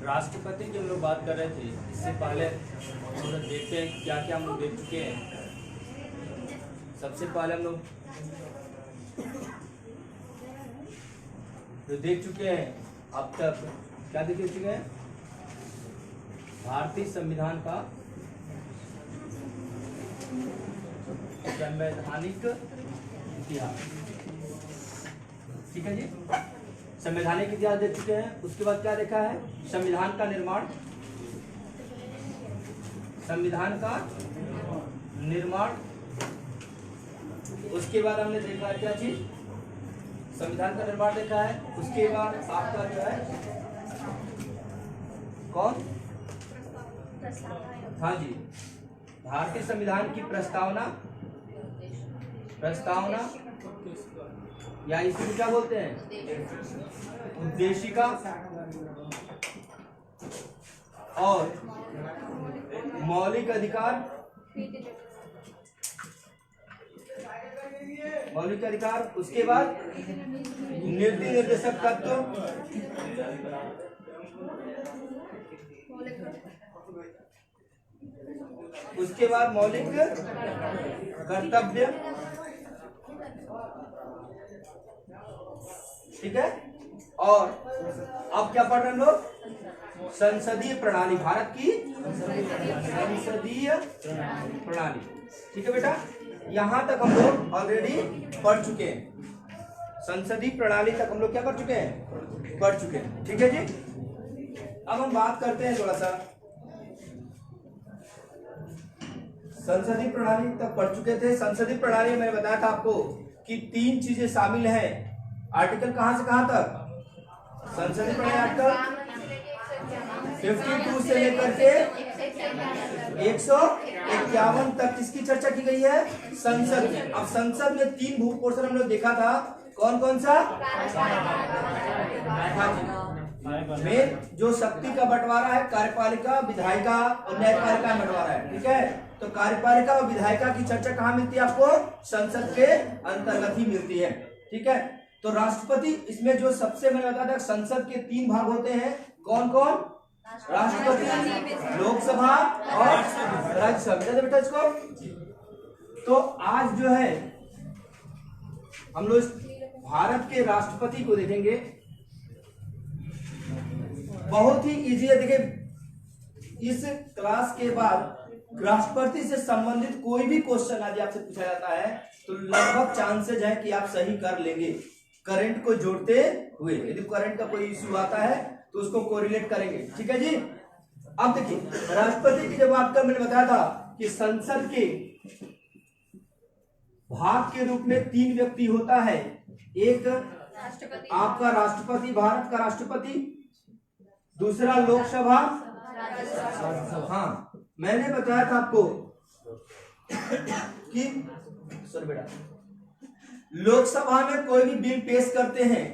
राष्ट्रपति की हम लोग बात कर रहे थे। इससे पहले हम लोग देखते हैं क्या क्या हम लोग देख चुके हैं। सबसे पहले हम लोग जो देख चुके हैं अब तक, क्या देख चुके हैं? भारतीय संविधान का संवैधानिक इतिहास, ठीक है जी। संवैधानिक इतिहास देख चुके हैं। उसके बाद क्या देखा है? संविधान का निर्माण, संविधान का निर्माण। उसके बाद हमने देखा क्या चीज? संविधान का निर्माण देखा है। उसके बाद आपका जो है कौन? हाँ जी, भारतीय संविधान की प्रस्तावना, प्रस्तावना या इसको क्या बोलते हैं? उद्देशिका और मौलिक अधिकार, मौलिक अधिकार। उसके बाद नीति निर्देशक तत्व, उसके बाद मौलिक कर्तव्य, ठीक है। और अब क्या पढ़ रहे हैं लोग? संसदीय प्रणाली, भारत की संसदीय प्रणाली, ठीक है बेटा। यहां तक हम लोग ऑलरेडी पढ़ चुके हैं। संसदीय प्रणाली तक हम लोग क्या कर चुके हैं? पढ़ चुके हैं, ठीक है जी। अब हम बात करते हैं थोड़ा सा, संसदीय प्रणाली तक पढ़ चुके थे। संसदीय प्रणाली में मैंने बताया था आपको कि 3 चीजें शामिल हैं। आर्टिकल कहां से कहां तक? संसदीय प्रणाली आर्टिकल 52 से लेकर के 151 तक किसकी चर्चा की गई है? संसद की। अब संसद में 3 भू पोर्शन हम लोग देखा था। कौन कौन सा? में जो शक्ति का बंटवारा है, कार्यपालिका, विधायिका और न्यायपालिका में बंटवारा है, ठीक है। तो कार्यपालिका और विधायिका की चर्चा कहाँ मिलती है आपको? संसद के अंतर्गत ही मिलती है, ठीक है। तो राष्ट्रपति, इसमें जो सबसे मैंने बताया था संसद के 3 भाग होते हैं। कौन कौन? राष्ट्रपति, लोकसभा और राज्यसभा। बेटा इसको तो आज जो है हम लोग भारत के राष्ट्रपति को देखेंगे। बहुत ही इजी है। देखिए, इस क्लास के बाद राष्ट्रपति से संबंधित कोई भी क्वेश्चन यदि आपसे पूछा जाता है तो लगभग चांसेज है कि आप सही कर लेंगे, करंट को जोड़ते हुए। यदि करंट का कोई इश्यू आता है तो उसको कोरिलेट करेंगे, ठीक है जी। अब देखिए, राष्ट्रपति की जब बात कर, मैंने बताया था कि संसद के भाग के रूप में 3 व्यक्ति होता है। एक आपका राष्ट्रपति, भारत का राष्ट्रपति, दूसरा लोकसभा। हाँ, मैंने बताया था आपको कि सर बेटा, लोकसभा में कोई भी बिल पेश करते हैं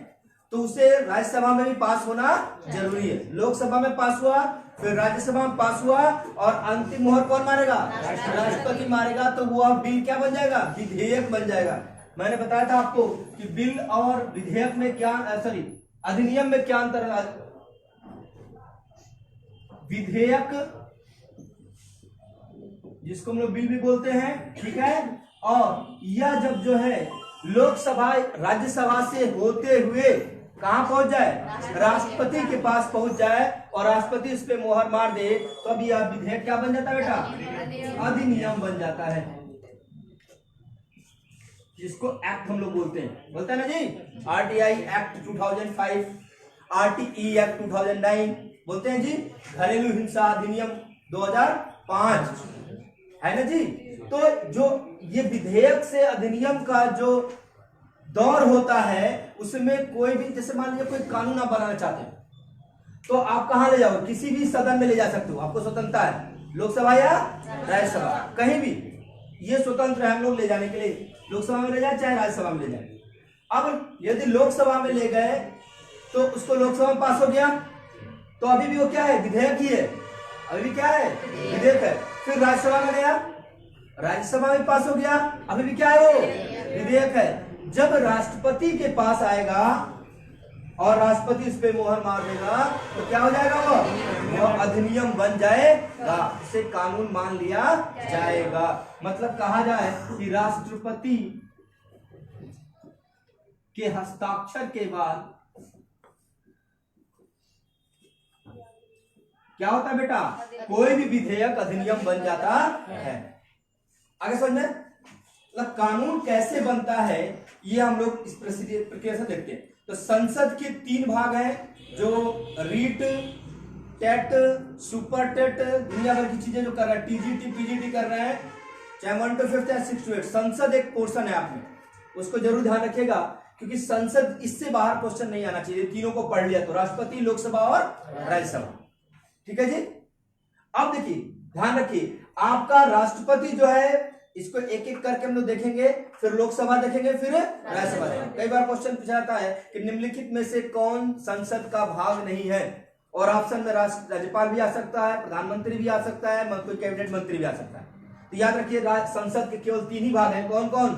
तो उसे राज्यसभा में भी पास होना जरूरी है। लोकसभा में पास हुआ, फिर राज्यसभा में पास हुआ और अंतिम मोहर कौन मारेगा? राष्ट्रपति मारेगा। तो वो बिल क्या बन जाएगा? विधेयक बन जाएगा। मैंने बताया था आपको कि बिल और विधेयक में क्या, सॉरी, अधिनियम में क्या अंतर है? विधेयक जिसको हम लोग बिल भी बोलते हैं, ठीक है। और यह जब जो है लोकसभा राज्यसभा से होते हुए कहां पहुंच जाए? राष्ट्रपति के पास पहुंच जाए और राष्ट्रपति इस पे मोहर मार दे तो अब यह विधेयक क्या बन जाता है बेटा? अधिनियम बन जाता है, जिसको एक्ट हम लोग बोलते हैं ना जी। RTI एक्ट 2005, RTE एक्ट 2009 बोलते हैं जी। घरेलू हिंसा अधिनियम 2005 है ना जी। तो जो ये विधेयक से अधिनियम का जो दौर होता है उसमें कोई भी, जैसे मान लीजिए कोई कानून आप बनाना चाहते हैं तो आप कहां ले जाओ? किसी भी सदन में ले जा सकते हो, आपको स्वतंत्रता है। लोकसभा या राज्यसभा, कहीं भी ये स्वतंत्र है हम लोग ले जाने के लिए। लोकसभा में ले जाए चाहे राज्यसभा में ले जाए। अब यदि लोकसभा में ले गए तो उसको लोकसभा में पास हो गया तो अभी भी वो क्या है? विधेयक ही है। अभी भी क्या है? विधेयक है। फिर राज्यसभा में गया, राज्यसभा में पास हो गया, अभी भी क्या है? वो विधेयक है। जब राष्ट्रपति के पास आएगा और राष्ट्रपति इस पे मोहर मार देगा तो क्या हो जाएगा? वो अधिनियम बन जाएगा, इसे कानून मान लिया जाएगा। मतलब कहा जाए कि राष्ट्रपति के हस्ताक्षर के बाद क्या होता है बेटा? कोई भी विधेयक अधिनियम बन जाता है। आगे समझ में? मतलब कानून कैसे बनता है ये हम लोग इस प्रक्रिया से देखते हैं। तो संसद के 3 भाग हैं, जो रीट, टेट, सुपर टेट, दुनिया भर की चीजें जो कर रहे हैं, टीजीटी पीजीटी कर रहे हैं, चाहे 1 to 5 या 6 to 8। संसद एक पोर्शन है, आपने उसको जरूर ध्यान रखिएगा, क्योंकि संसद इससे बाहर क्वेश्चन नहीं आना चाहिए। तीनों को पढ़ लिया तो राष्ट्रपति, लोकसभा और राज्यसभा। ठीक है जी। अब देखिए, ध्यान रखिए, आपका राष्ट्रपति जो है, इसको एक एक करके हम लोग देखेंगे, फिर लोकसभा देखेंगे, फिर राज्यसभा देखेंगे। कई बार क्वेश्चन पूछा जाता है कि निम्नलिखित में से कौन संसद का भाग नहीं है, और ऑप्शन में राज्यपाल भी आ सकता है, प्रधानमंत्री भी आ सकता है, कोई कैबिनेट मंत्री भी आ सकता है। तो याद रखिए, संसद के केवल 3 ही भाग हैं। कौन कौन?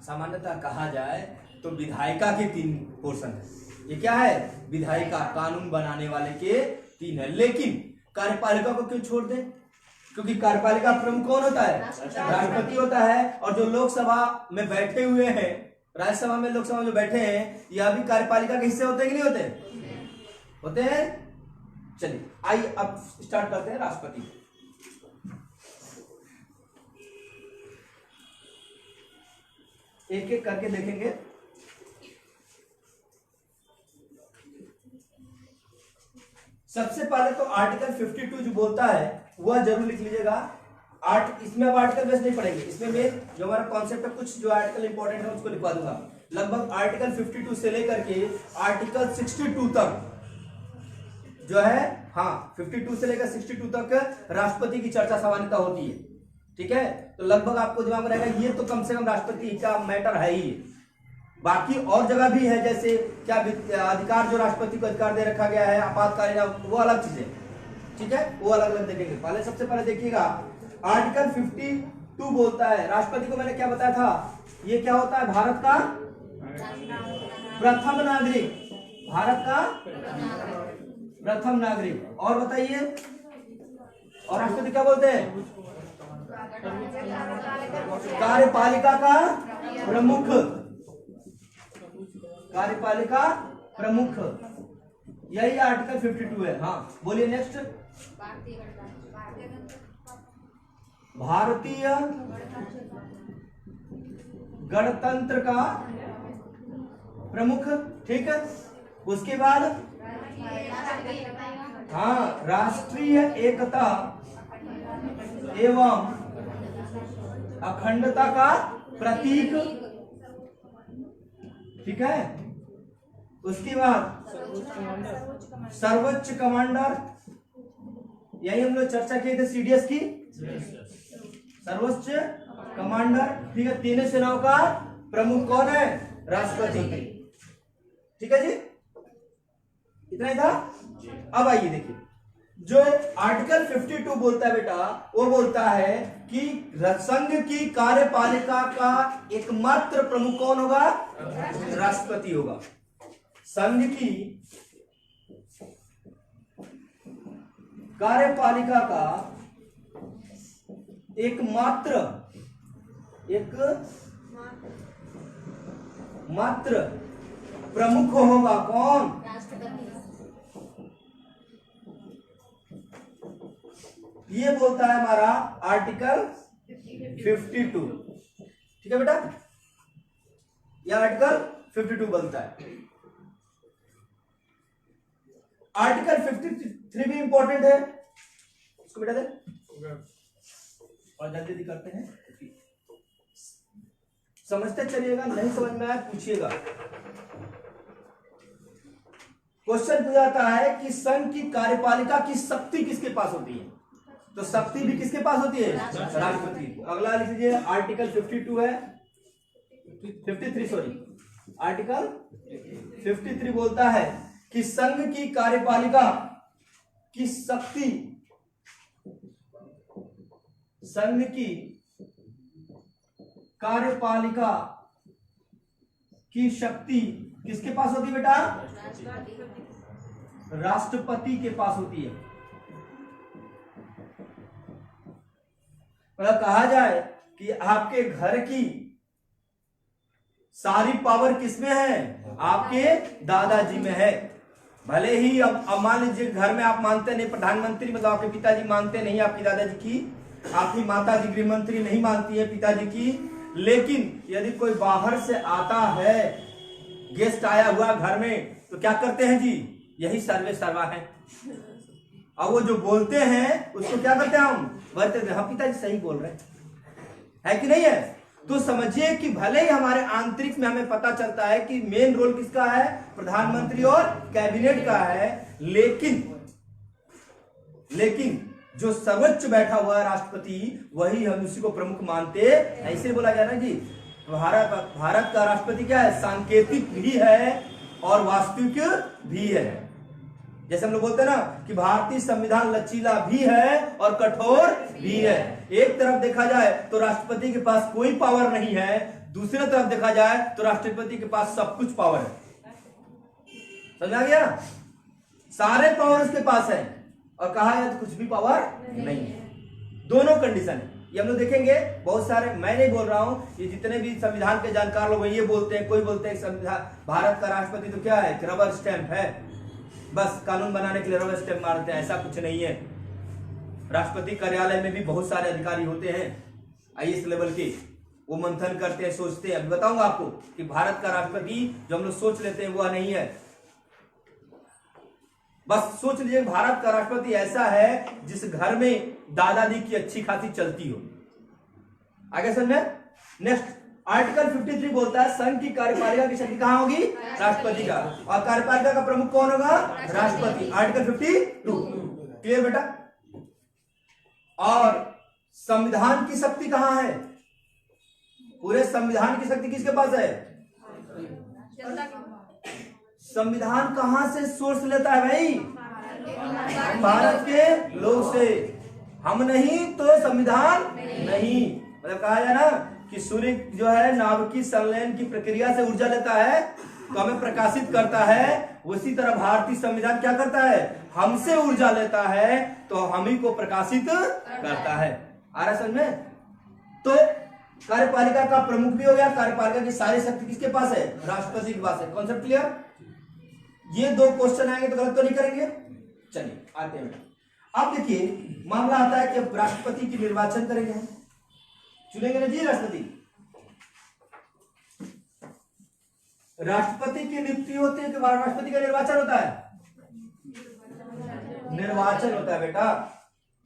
सामान्यतः कहा जाए तो विधायिका के 3 पोर्शन है। ये क्या है? विधायिका, कानून बनाने वाले के 3 है। लेकिन कार्यपालिका को क्यों छोड़ दें? क्योंकि कार्यपालिका प्रमुख कौन होता है? राष्ट्रपति होता है। और जो लोकसभा में बैठे हुए हैं, राज्यसभा में, लोकसभा में जो बैठे हैं, यह भी कार्यपालिका के हिस्से होते हैं कि नहीं होते? होते हैं। चलिए आइए अब स्टार्ट करते हैं राष्ट्रपति। एक एक करके देखेंगे। सबसे पहले तो आर्टिकल 52 जो बोलता है वह जरूर लिख लीजिएगा। इसमें अब आर्टिकल बेस नहीं पढ़ेंगे, इसमें मैं जो हमारा कॉन्सेप्ट है, कुछ जो आर्टिकल इंपॉर्टेंट है उसको लिखवा दूंगा। लगभग आर्टिकल 52 से लेकर के आर्टिकल 62 तक जो है, हाँ 52 से लेकर 62 तक राष्ट्रपति की चर्चा सामान्यतः होती है। ठीक है, तो लगभग आपको दिमाग में रहेगा ये तो कम से कम राष्ट्रपति का मैटर है ही। बाकी और जगह भी है, जैसे क्या अधिकार जो राष्ट्रपति को अधिकार दे रखा गया है, आपातकालीन, वो अलग चीज है। ठीक है, वो अलग अलग देखेंगे। पहले सबसे पहले देखिएगा, आर्टिकल 52 बोलता है, राष्ट्रपति को मैंने क्या बताया था, ये क्या होता है? भारत का प्रथम नागरिक, भारत का प्रथम नागरिक। और बताइए, और राष्ट्रपति क्या बोलते हैं? कार्यपालिका का प्रमुख, कार्यपालिका प्रमुख, यही आर्टिकल 52 है। हाँ बोलिए नेक्स्ट। भारतीय गणतंत्र का प्रमुख। ठीक है, उसके बाद हाँ, राष्ट्रीय एकता एवं अखंडता का प्रतीक। ठीक है, उसके बाद सर्वोच्च कमांडर, यही हम लोग चर्चा किए थे सीडीएस की, सर्वोच्च कमांडर। ठीक है, तीनों सेनाओं का प्रमुख कौन है? राष्ट्रपति। ठीक है जी, इतना ही था। अब आइए देखिए, जो आर्टिकल 52 बोलता है बेटा, वो बोलता है कि संघ की कार्यपालिका का एकमात्र प्रमुख कौन होगा? राष्ट्रपति होगा। संघ की कार्यपालिका का एकमात्र प्रमुख होगा कौन? ये बोलता है हमारा आर्टिकल 52। ठीक है बेटा, यह आर्टिकल 52 बोलता है। आर्टिकल 53 भी इंपॉर्टेंट है, उसको बेटा दे और जल्दी करते हैं, समझते चलिएगा, नहीं समझ में आया पूछिएगा। क्वेश्चन पूछा जाता है कि संघ की कार्यपालिका की शक्ति किसके पास होती है? तो शक्ति भी किसके पास होती है? राष्ट्रपति। अगला लिख लीजिए, आर्टिकल 52 है, 53 सॉरी, आर्टिकल 53 बोलता है कि संघ की कार्यपालिका की शक्ति, संघ की कार्यपालिका की शक्ति किसके पास होती है बेटा? राष्ट्रपति के पास होती है। मतलब कहा जाए कि आपके घर की सारी पावर किसमें है? आपके दादाजी में है। भले ही अब मान लीजिए घर में आप मानते नहीं, प्रधानमंत्री मतलब आपके पिताजी मानते नहीं आपकी दादाजी की, आपकी माताजी गृह मंत्री नहीं मानती है पिताजी की, लेकिन यदि कोई बाहर से आता है, गेस्ट आया हुआ घर में, तो क्या करते हैं जी? यही सर्वे सर्वा है। अब वो जो बोलते हैं उसको क्या करते हैं हम? बोलते हैं हाँ पिताजी सही बोल रहे हैं, है कि नहीं है? तो समझिए कि भले ही हमारे आंतरिक में हमें पता चलता है कि मेन रोल किसका है? प्रधानमंत्री और कैबिनेट का है, लेकिन जो सर्वोच्च बैठा हुआ है राष्ट्रपति, वही हम उसी को प्रमुख मानते। ऐसे बोला गया ना जी, भारत का राष्ट्रपति क्या है? सांकेतिक भी है और वास्तविक भी है। जैसे हम लोग बोलते हैं ना कि भारतीय संविधान लचीला भी है और कठोर भी है। एक तरफ देखा जाए तो राष्ट्रपति के पास कोई पावर नहीं है, दूसरी तरफ देखा जाए तो राष्ट्रपति के पास सब कुछ पावर है। समझ आ गया? सारे पावर उसके पास है और कहा है तो कुछ भी पावर नहीं है। दोनों कंडीशन है, ये हम लोग देखेंगे। बहुत सारे, मैं नहीं बोल रहा हूं, ये जितने भी संविधान के जानकार लोग ये बोलते हैं, कोई बोलते हैं संविधान भारत का राष्ट्रपति तो क्या है? रबर स्टैंप है, बस कानून बनाने के लिए रबर स्टैंप मारते हैं। ऐसा कुछ नहीं है। राष्ट्रपति कार्यालय में भी बहुत सारे अधिकारी होते हैं आईएएस लेवल के, वो मंथन करते हैं, सोचते हैं। अभी बताऊंगा आपको कि भारत का राष्ट्रपति जो हम लोग सोच लेते हैं वह नहीं है। बस सोच लीजिए भारत का राष्ट्रपति ऐसा है जिस घर में दादाजी की अच्छी खासी चलती हो। आगे समझ में? नेक्स्ट आर्टिकल 53 बोलता है संघ की कार्यपालिका की शक्ति कहां होगी? राष्ट्रपति का। और कार्यपालिका का प्रमुख कौन होगा? राष्ट्रपति। आर्टिकल 52 क्लियर बेटा? और संविधान की शक्ति कहां है? पूरे संविधान की शक्ति किसके पास है? संविधान कहां से सोर्स लेता है भाई? भारत के लोग से। हम नहीं तो संविधान नहीं। मतलब कहा जाए ना कि सूर्य जो है नाभिकीय संलयन की प्रक्रिया से ऊर्जा लेता है तो हमें प्रकाशित करता है, उसी तरह भारतीय संविधान क्या करता है? हमसे ऊर्जा लेता है तो हम ही को प्रकाशित करता है। आ रहा समझ में? तो कार्यपालिका का प्रमुख भी हो गया, कार्यपालिका की सारी शक्ति किसके पास है? राष्ट्रपति के पास है। Concept clear? ये दो क्वेश्चन आएंगे तो गलत तो नहीं करेंगे। चलिए आते हैं। अब देखिए मामला आता है कि अब राष्ट्रपति की निर्वाचन करेंगे, चुनेंगे ना जी राष्ट्रपति। राष्ट्रपति की नियुक्ति होती है कि राष्ट्रपति का निर्वाचन होता है? निर्वाचन होता है बेटा।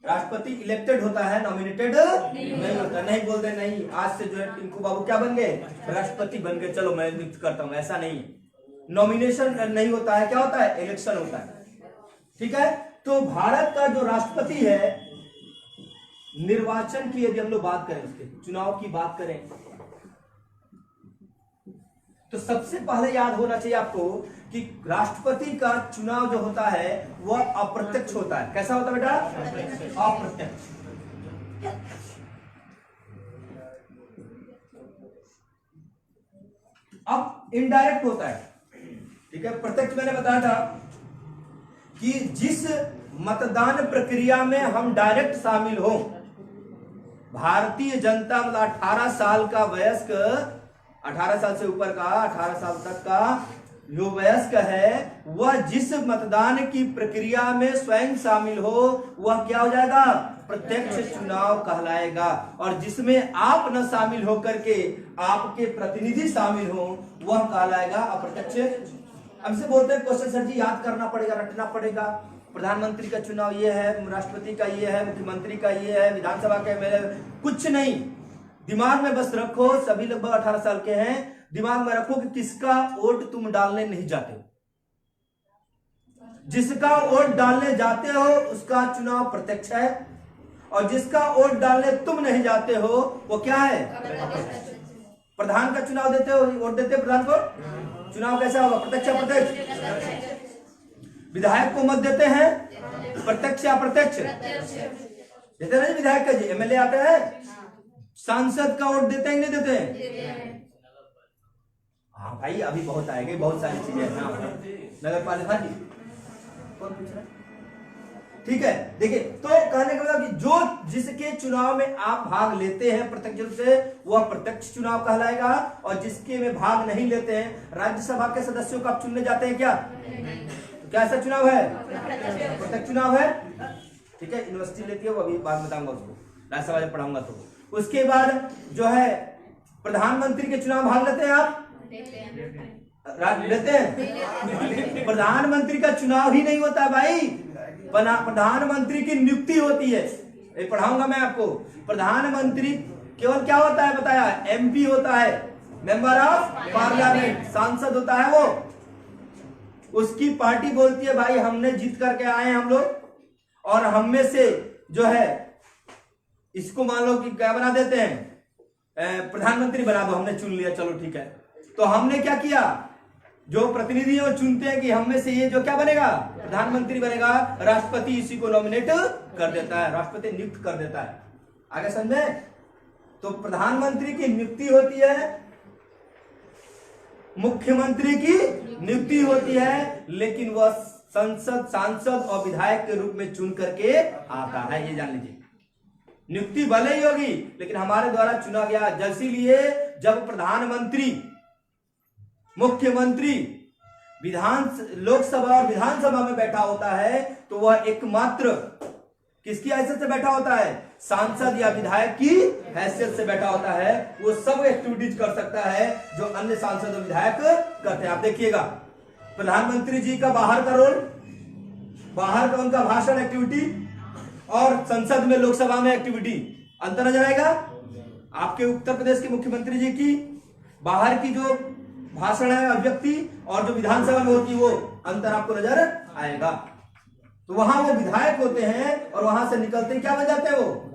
राष्ट्रपति इलेक्टेड होता है, नॉमिनेटेड नहीं होता। नहीं बोलते नहीं आज से जो है टिंकू बाबू क्या बन गए? राष्ट्रपति बन गए, चलो मैं नियुक्त करता हूं, ऐसा नहीं है। नॉमिनेशन नहीं होता है, क्या होता है? इलेक्शन होता है। ठीक है? तो भारत का जो राष्ट्रपति है, निर्वाचन की यदि हम लोग बात करें, उसके चुनाव की बात करें, तो सबसे पहले याद होना चाहिए आपको कि राष्ट्रपति का चुनाव जो होता है वह अप्रत्यक्ष होता है। कैसा होता है बेटा? अप्रत्यक्ष। अब इनडायरेक्ट होता है। ठीक है? प्रत्यक्ष मैंने बताया था कि जिस मतदान प्रक्रिया में हम डायरेक्ट शामिल हो, भारतीय जनता मतलब 18 साल का वयस्क, 18 साल से ऊपर का, 18 साल तक का जो वयस्क है, वह जिस मतदान की प्रक्रिया में स्वयं शामिल हो वह क्या हो जाएगा? प्रत्यक्ष चुनाव कहलाएगा। और जिसमें आप न शामिल होकर के आपके प्रतिनिधि शामिल हो वह कहलाएगा अप्रत्यक्ष। अब से बोलते हैं क्वेश्चन सर जी याद करना पड़ेगा, रटना पड़ेगा, प्रधानमंत्री का चुनाव ये है, राष्ट्रपति का ये है, मुख्यमंत्री का ये है, विधानसभा का मेरे कुछ नहीं। दिमाग में बस रखो, सभी लगभग 18 साल के हैं, दिमाग में रखो कि किसका वोट तुम डालने नहीं जाते हो। जिसका वोट डालने जाते हो उसका चुनाव प्रत्यक्ष है, और जिसका वोट डालने तुम नहीं जाते हो वो क्या है? प्रधान का चुनाव देते हो, वोट देते हो प्रधान को, चुनाव कैसा होगा? प्रत्यक्ष या प्रत्यक्ष? विधायक को मत देते हैं, प्रत्यक्ष या अप्रत्यक्ष? देते हैं विधायक का जी, एमएलए आते हैं, सांसद का वोट देते हैं नहीं देते हैं? हाँ भाई अभी बहुत आएंगे, बहुत सारी चीजें हैं। हाँ, नगर पालिका जी कौन पूछ रहा है? ठीक है, देखिए तो कहने का मतलब कि जो जिसके चुनाव में आप भाग लेते हैं प्रत्यक्ष रूप से, वह प्रत्यक्ष चुनाव कहलाएगा, और जिसके में भाग नहीं लेते हैं, राज्यसभा के सदस्यों को आप चुनने जाते हैं क्या? तो क्या ऐसा चुनाव है? प्रत्यक्ष चुनाव है। ठीक है, यूनिवर्सिटी लेती है वो, अभी बाद में बताऊंगा उसको, राज्यसभा जब पढ़ाऊंगा तो। उसके बाद जो है प्रधानमंत्री के चुनाव भाग लेते हैं आप? लेते हैं। प्रधानमंत्री का चुनाव ही नहीं होता भाई, प्रधानमंत्री की नियुक्ति होती है। ये पढ़ाऊंगा मैं आपको। प्रधानमंत्री केवल क्या होता है बताया? एमपी होता है, मेंबर ऑफ पार्लियामेंट, सांसद होता है वो। उसकी पार्टी बोलती है भाई हमने जीत करके आए हैं हम लोग, और हम में से जो है इसको मान लो कि क्या बना देते हैं, प्रधानमंत्री बना दो, हमने चुन लिया, चलो ठीक है। तो हमने क्या किया, जो प्रतिनिधि वो चुनते हैं कि हम में से ये जो क्या बनेगा, प्रधानमंत्री बनेगा, राष्ट्रपति इसी को नॉमिनेट कर देता है, राष्ट्रपति नियुक्त कर देता है। आगे समझे? तो प्रधानमंत्री की नियुक्ति होती है, मुख्यमंत्री की नियुक्ति होती है, लेकिन वह संसद, सांसद और विधायक के रूप में चुन करके आता है, ये जान लीजिए। नियुक्ति भले ही होगी लेकिन हमारे द्वारा चुना गया। इसीलिए जब प्रधानमंत्री, मुख्यमंत्री लोकसभा और विधानसभा में बैठा होता है तो वह एकमात्र किसकी हैसियत से बैठा होता है? सांसद या विधायक की हैसियत से बैठा होता है। वो सब एक्टिविटीज कर सकता है जो अन्य सांसद और विधायक करते हैं। आप देखिएगा प्रधानमंत्री जी का बाहर का रोल, बाहर का उनका भाषण एक्टिविटी, और संसद में लोकसभा में एक्टिविटी, अंतर नजर आएगा। आपके उत्तर प्रदेश के मुख्यमंत्री जी की बाहर की जो भाषण है अभिव्यक्ति, और जो विधानसभा में होती है वो अंतर आपको नजर आएगा। तो वहां वो विधायक होते हैं और वहां से निकलते क्या बन जाते हैं? वो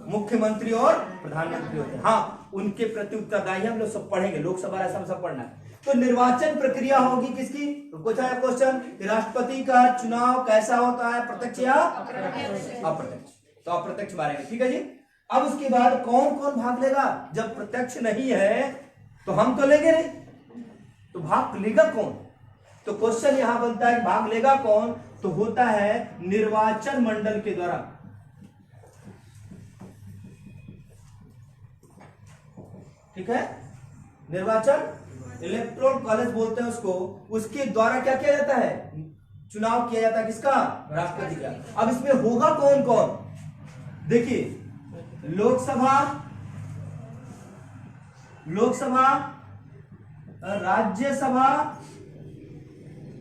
मुख्यमंत्री और प्रधानमंत्री होते हैं। हाँ, उनके प्रति उत्तरदायी हम लोग सब पढ़ेंगे, लोकसभा ऐसा सब पढ़ना है। तो निर्वाचन प्रक्रिया होगी किसकी? तो पूछा है क्वेश्चन, राष्ट्रपति का चुनाव कैसा होता है, प्रत्यक्ष या अप्रत्यक्ष? तो अप्रत्यक्ष मारेंगे, ठीक है जी। अब उसके बाद कौन कौन भाग लेगा? जब प्रत्यक्ष नहीं है तो हम तो लेंगे नहीं, तो भाग लेगा कौन? तो क्वेश्चन यहां बनता है भाग लेगा कौन? तो होता है निर्वाचन मंडल के द्वारा। ठीक है, निर्वाचन, इलेक्टोरल कॉलेज बोलते हैं उसको, उसके द्वारा क्या किया जाता है? चुनाव किया जाता है किसका? राष्ट्रपति का। अब इसमें होगा कौन कौन? देखिए, लोकसभा, राज्यसभा,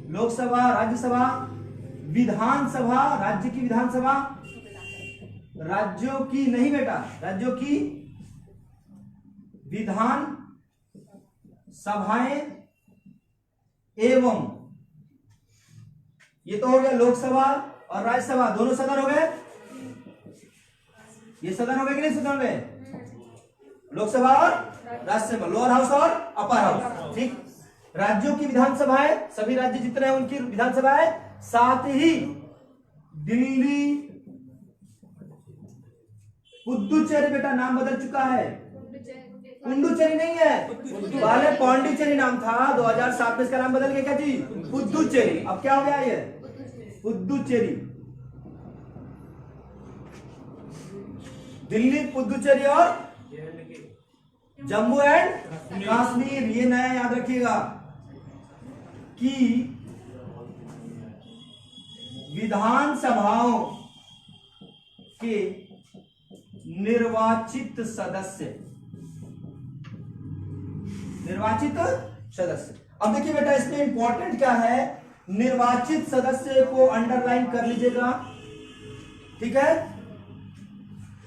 लोकसभा, राज्यसभा, विधानसभा, राज्य की विधानसभा, राज्यों की नहीं बेटा, राज्यों की विधान सभाएं, एवं ये तो हो गया लोकसभा और राज्यसभा, दोनों सदन हो गए। ये सदन हो गए कि नहीं सदन हो गए? लोकसभा और राज्यसभा, लोअर हाउस और अपर हाउस। ठीक, राज्यों की विधानसभाएं, सभी राज्य जितने हैं उनकी विधानसभाएं, साथ ही दिल्ली, पुदुचेरी, बेटा नाम बदल चुका है, पुडुचेरी नहीं है, पहले पौंडीचेरी नाम था, 2007 में इसका नाम बदल गया क्या जी? पुदुचेरी। अब क्या हो गया ये? पुदुचेरी। दिल्ली, पुदुचेरी और जम्मू एंड कश्मीर। ये नया याद रखिएगा कि विधानसभाओं के निर्वाचित सदस्य, अब देखिए बेटा इसमें इंपॉर्टेंट क्या है, निर्वाचित सदस्य को अंडरलाइन कर लीजिएगा। ठीक है,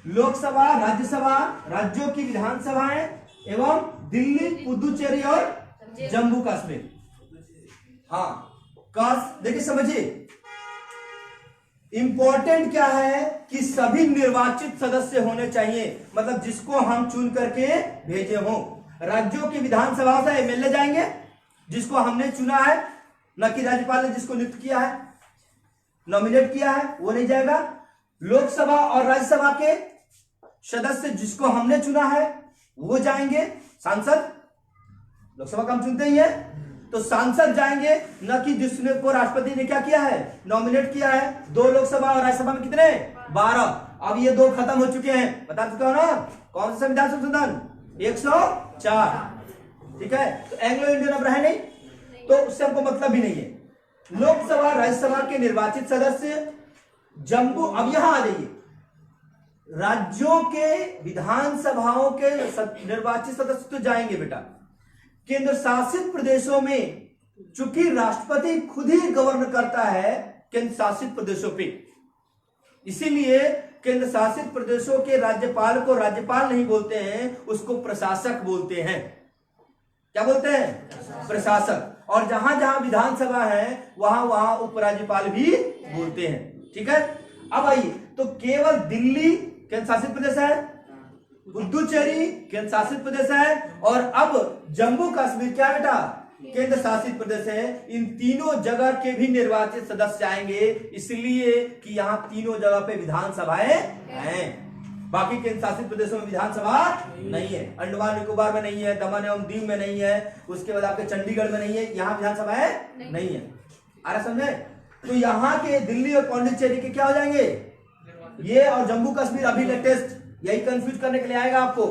लोकसभा, राज्यसभा, राज्यों की विधानसभाएं एवं दिल्ली, पुदुचेरी और जम्मू कश्मीर। हाँ, देखिए समझिए इंपॉर्टेंट क्या है कि सभी निर्वाचित सदस्य होने चाहिए, मतलब जिसको हम चुन करके भेजे हों। राज्यों की विधानसभा से एमएलए जाएंगे जिसको हमने चुना है, न कि राज्यपाल ने जिसको नियुक्त किया है, नॉमिनेट किया है, वो नहीं जाएगा। लोकसभा और राज्यसभा के सदस्य जिसको हमने चुना है वो जाएंगे, सांसद। लोकसभा का हम चुनते ही है, तो सांसद जाएंगे, न कि जिसने को राष्ट्रपति ने क्या किया है, नॉमिनेट किया है। 2 लोकसभा और राज्यसभा में कितने, 12। अब ये 2 खत्म हो चुके हैं, बता चुका हो ना, कौन सा संविधान संशोधन 104, ठीक है। तो एंग्लो इंडियन अब रहे नहीं, तो उससे हमको मतलब भी नहीं है। लोकसभा राज्यसभा के निर्वाचित सदस्य जम्मू, अब यहां आ जाइए, राज्यों के विधानसभाओं के निर्वाचित सदस्य तो जाएंगे बेटा, केंद्र शासित प्रदेशों में चूंकि राष्ट्रपति खुद ही गवर्न करता है केंद्र शासित प्रदेशों पे, इसीलिए केंद्र शासित प्रदेशों के राज्यपाल को राज्यपाल नहीं बोलते हैं, उसको प्रशासक बोलते हैं। क्या बोलते हैं, प्रशासक। और जहां जहां विधानसभा है वहां वहां उपराज्यपाल भी बोलते हैं, ठीक है। अब आइए, तो केवल दिल्ली केंद्र शासित प्रदेश है, पुदुचेरी केंद्र शासित प्रदेश है, और अब जम्मू कश्मीर क्या बेटा, केंद्र शासित प्रदेश है। इन तीनों जगह के भी निर्वाचित सदस्य आएंगे, इसलिए कि यहाँ तीनों जगह पे विधानसभाएं हैं। बाकी केंद्र शासित प्रदेशों में विधानसभा नहीं है, अंडमान निकोबार में नहीं है, दमन एवं दीव में नहीं है, उसके बाद आपके चंडीगढ़ में नहीं है, यहाँ विधानसभाएं नहीं है। आ रहा समझे। तो यहाँ के दिल्ली और पौंडीचेरी के क्या हो जाएंगे, ये, और जम्मू कश्मीर अभी लेटेस्ट, यही कंफ्यूज करने के लिए आएगा आपको।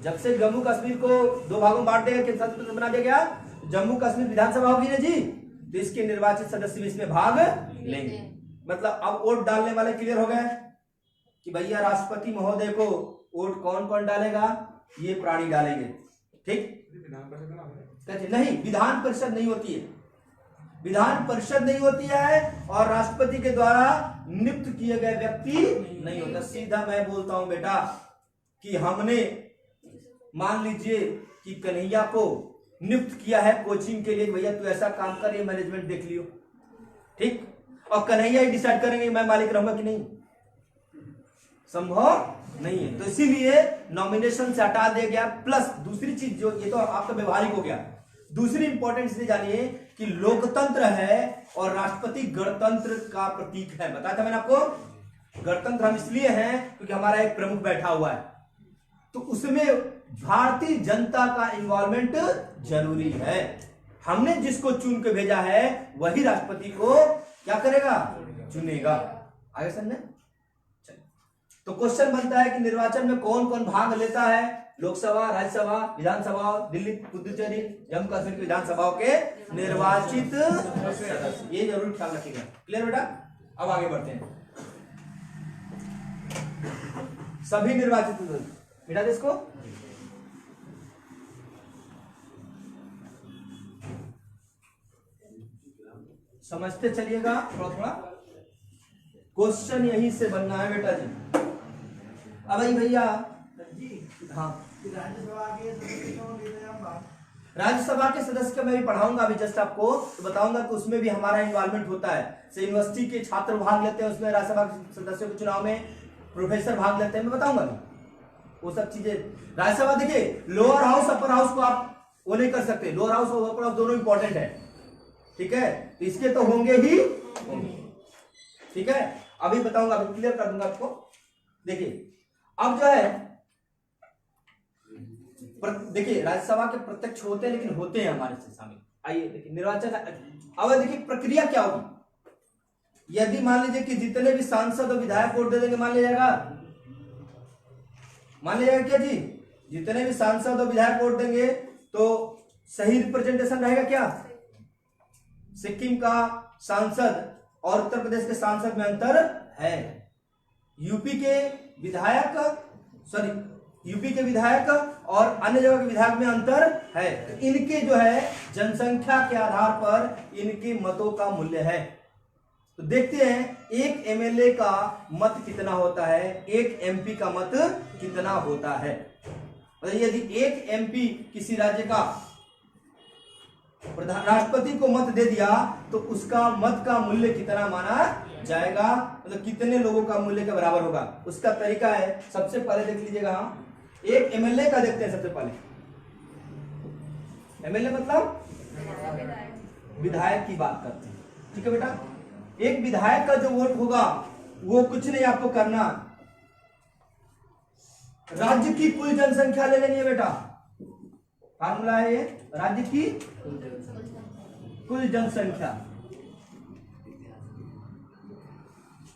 जब से जम्मू कश्मीर को 2 भागों में बांट दिया, केंद्र शासित प्रदेश बना दिया गया, जम्मू कश्मीर विधानसभा होगी ना जी, तो इसके निर्वाचित सदस्य भी इसमें भाग लेंगे। मतलब अब वोट डालने वाले क्लियर हो गए कि भैया राष्ट्रपति महोदय को वोट कौन कौन डालेगा, ये प्राणी डालेंगे, ठीक। नहीं, विधान परिषद नहीं होती है, विधान परिषद नहीं होती है, और राष्ट्रपति के द्वारा नियुक्त किए गए व्यक्ति नहीं होता। सीधा मैं बोलता हूं बेटा कि हमने मान लीजिए कि कन्हैया को नियुक्त किया है कोचिंग के लिए, भैया तू ऐसा काम कर, ये मैनेजमेंट देख लियो, ठीक, और कन्हैया ही डिसाइड करेंगे मैं मालिक रहूंगा कि नहीं, संभव नहीं है। तो इसीलिए नॉमिनेशन से हटा दिया गया। प्लस दूसरी चीज, जो ये तो आपका व्यवहारिक हो गया, दूसरी इंपॉर्टेंट इसलिए जानिए कि लोकतंत्र है और राष्ट्रपति गणतंत्र का प्रतीक है। बताया था मैंने आपको, गणतंत्र हम इसलिए हैं क्योंकि हमारा एक प्रमुख बैठा हुआ है, तो उसमें भारतीय जनता का इन्वॉल्वमेंट जरूरी है। हमने जिसको चुन के भेजा है वही राष्ट्रपति को क्या करेगा, चुनेगा। आगे समझे। तो क्वेश्चन बनता है कि निर्वाचन में कौन कौन भाग लेता है, लोकसभा, राज्यसभा, विधानसभा, दिल्ली, पुदुचेरी, जम्मू कश्मीर की विधानसभाओं के निर्वाचित सदस्य, ये जरूर ख्याल रखिएगा। क्लियर बेटा। अब आगे बढ़ते हैं। सभी निर्वाचित सदस्य, बेटा इसको समझते चलिएगा थोड़ा थोड़ा, क्वेश्चन यहीं से बनना है बेटा जी। अब भैया, हाँ, राज्यसभा के सदस्य का मैं भी पढ़ाऊंगा अभी जस्ट आपको, तो बताऊंगा कि उसमें भी हमारा इन्वॉल्वमेंट होता है। से यूनिवर्सिटी के छात्र भाग लेते हैं उसमें, राज्यसभा के सदस्यों के चुनाव में प्रोफेसर भाग लेते हैं, मैं बताऊंगा वो सब चीजें। राज्यसभा देखिए, लोअर हाउस अपर हाउस को आप वो नहीं कर सकते, लोअर हाउस और अपर हाउस दोनों इंपॉर्टेंट है, ठीक है, तो इसके तो होंगे ही होंगे, ठीक है। अभी बताऊंगा, अभी क्लियर कर दूंगा आपको। देखिए अब जो है, देखिए राज्यसभा के प्रत्यक्ष होते हैं, लेकिन होते हैं हमारे से शामिल। आइए देखिए निर्वाचन, अब देखिए प्रक्रिया क्या होगी। यदि मान लीजिए कि जितने भी सांसद और विधायक वोट दे देंगे, मान लिया जाएगा क्या जी, जितने भी सांसद और विधायक वोट देंगे तो सही रिप्रेजेंटेशन रहेगा क्या। सिक्किम का सांसद और उत्तर प्रदेश के सांसद में अंतर है, यूपी के विधायक और अन्य जगह के विधायक में अंतर है। तो इनके जो है जनसंख्या के आधार पर इनके मतों का मूल्य है। तो देखते हैं एक एमएलए का मत कितना होता है, एक एमपी का मत कितना होता है। यदि एक एमपी किसी राज्य का राष्ट्रपति को मत दे दिया तो उसका मत का मूल्य कितना माना जाएगा, मतलब कितने लोगों का मूल्य के बराबर होगा। उसका तरीका है, सबसे पहले देख लीजिएगा, एक एमएलए का देखते हैं। सबसे पहले एमएलए मतलब विधायक की बात करते हैं, ठीक है बेटा। एक विधायक का जो वोट होगा वो कुछ नहीं आपको करना, राज्य की कुल जनसंख्या ले लेनी है बेटा। फार्मूला है ये राज्य की कुल जनसंख्या,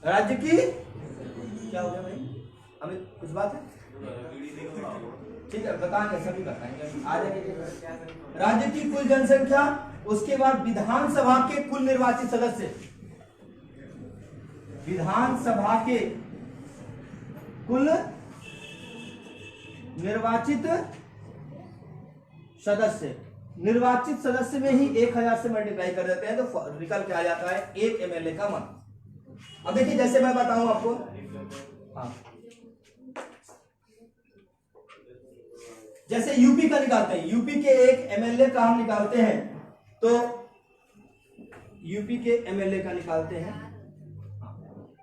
राज्य की क्या हो गया भाई, हमें कुछ बात है, ठीक है बताएंगे, सभी बताएंगे आ जाएंगे। राज्य की कुल जनसंख्या, उसके बाद विधानसभा के कुल निर्वाचित सदस्य, विधानसभा के कुल निर्वाचित सदस्य, निर्वाचित सदस्य में ही 1000 से मल्टीप्लाई कर देते हैं तो निकल के आ जाता है 1 एमएलए का मत। अब देखिए जैसे मैं बताऊं आपको, हाँ जैसे यूपी का निकालते हैं, यूपी के एक एमएलए का हम निकालते हैं, तो यूपी के एमएलए का निकालते हैं,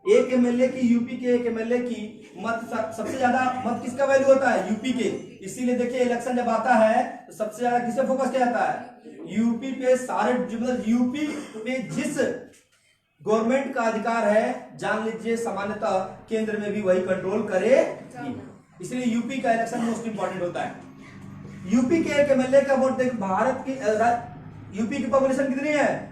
एक एमएलए की, यूपी के एक एमएलए की मत, सबसे ज्यादा मत किसका वैल्यू होता है, यूपी के। इसीलिए देखिए इलेक्शन जब आता है तो सबसे ज्यादा किस पे फोकस किया जाता है, यूपी पे। सारे मतलब यूपी पे जिस गवर्नमेंट का अधिकार है, जान लीजिए सामान्यतः केंद्र में भी वही कंट्रोल करे, इसलिए यूपी का इलेक्शन मोस्ट इंपॉर्टेंट होता है। यूपी के एक एमएलए का वोट देख, भारत की यूपी की पॉपुलेशन कितनी है,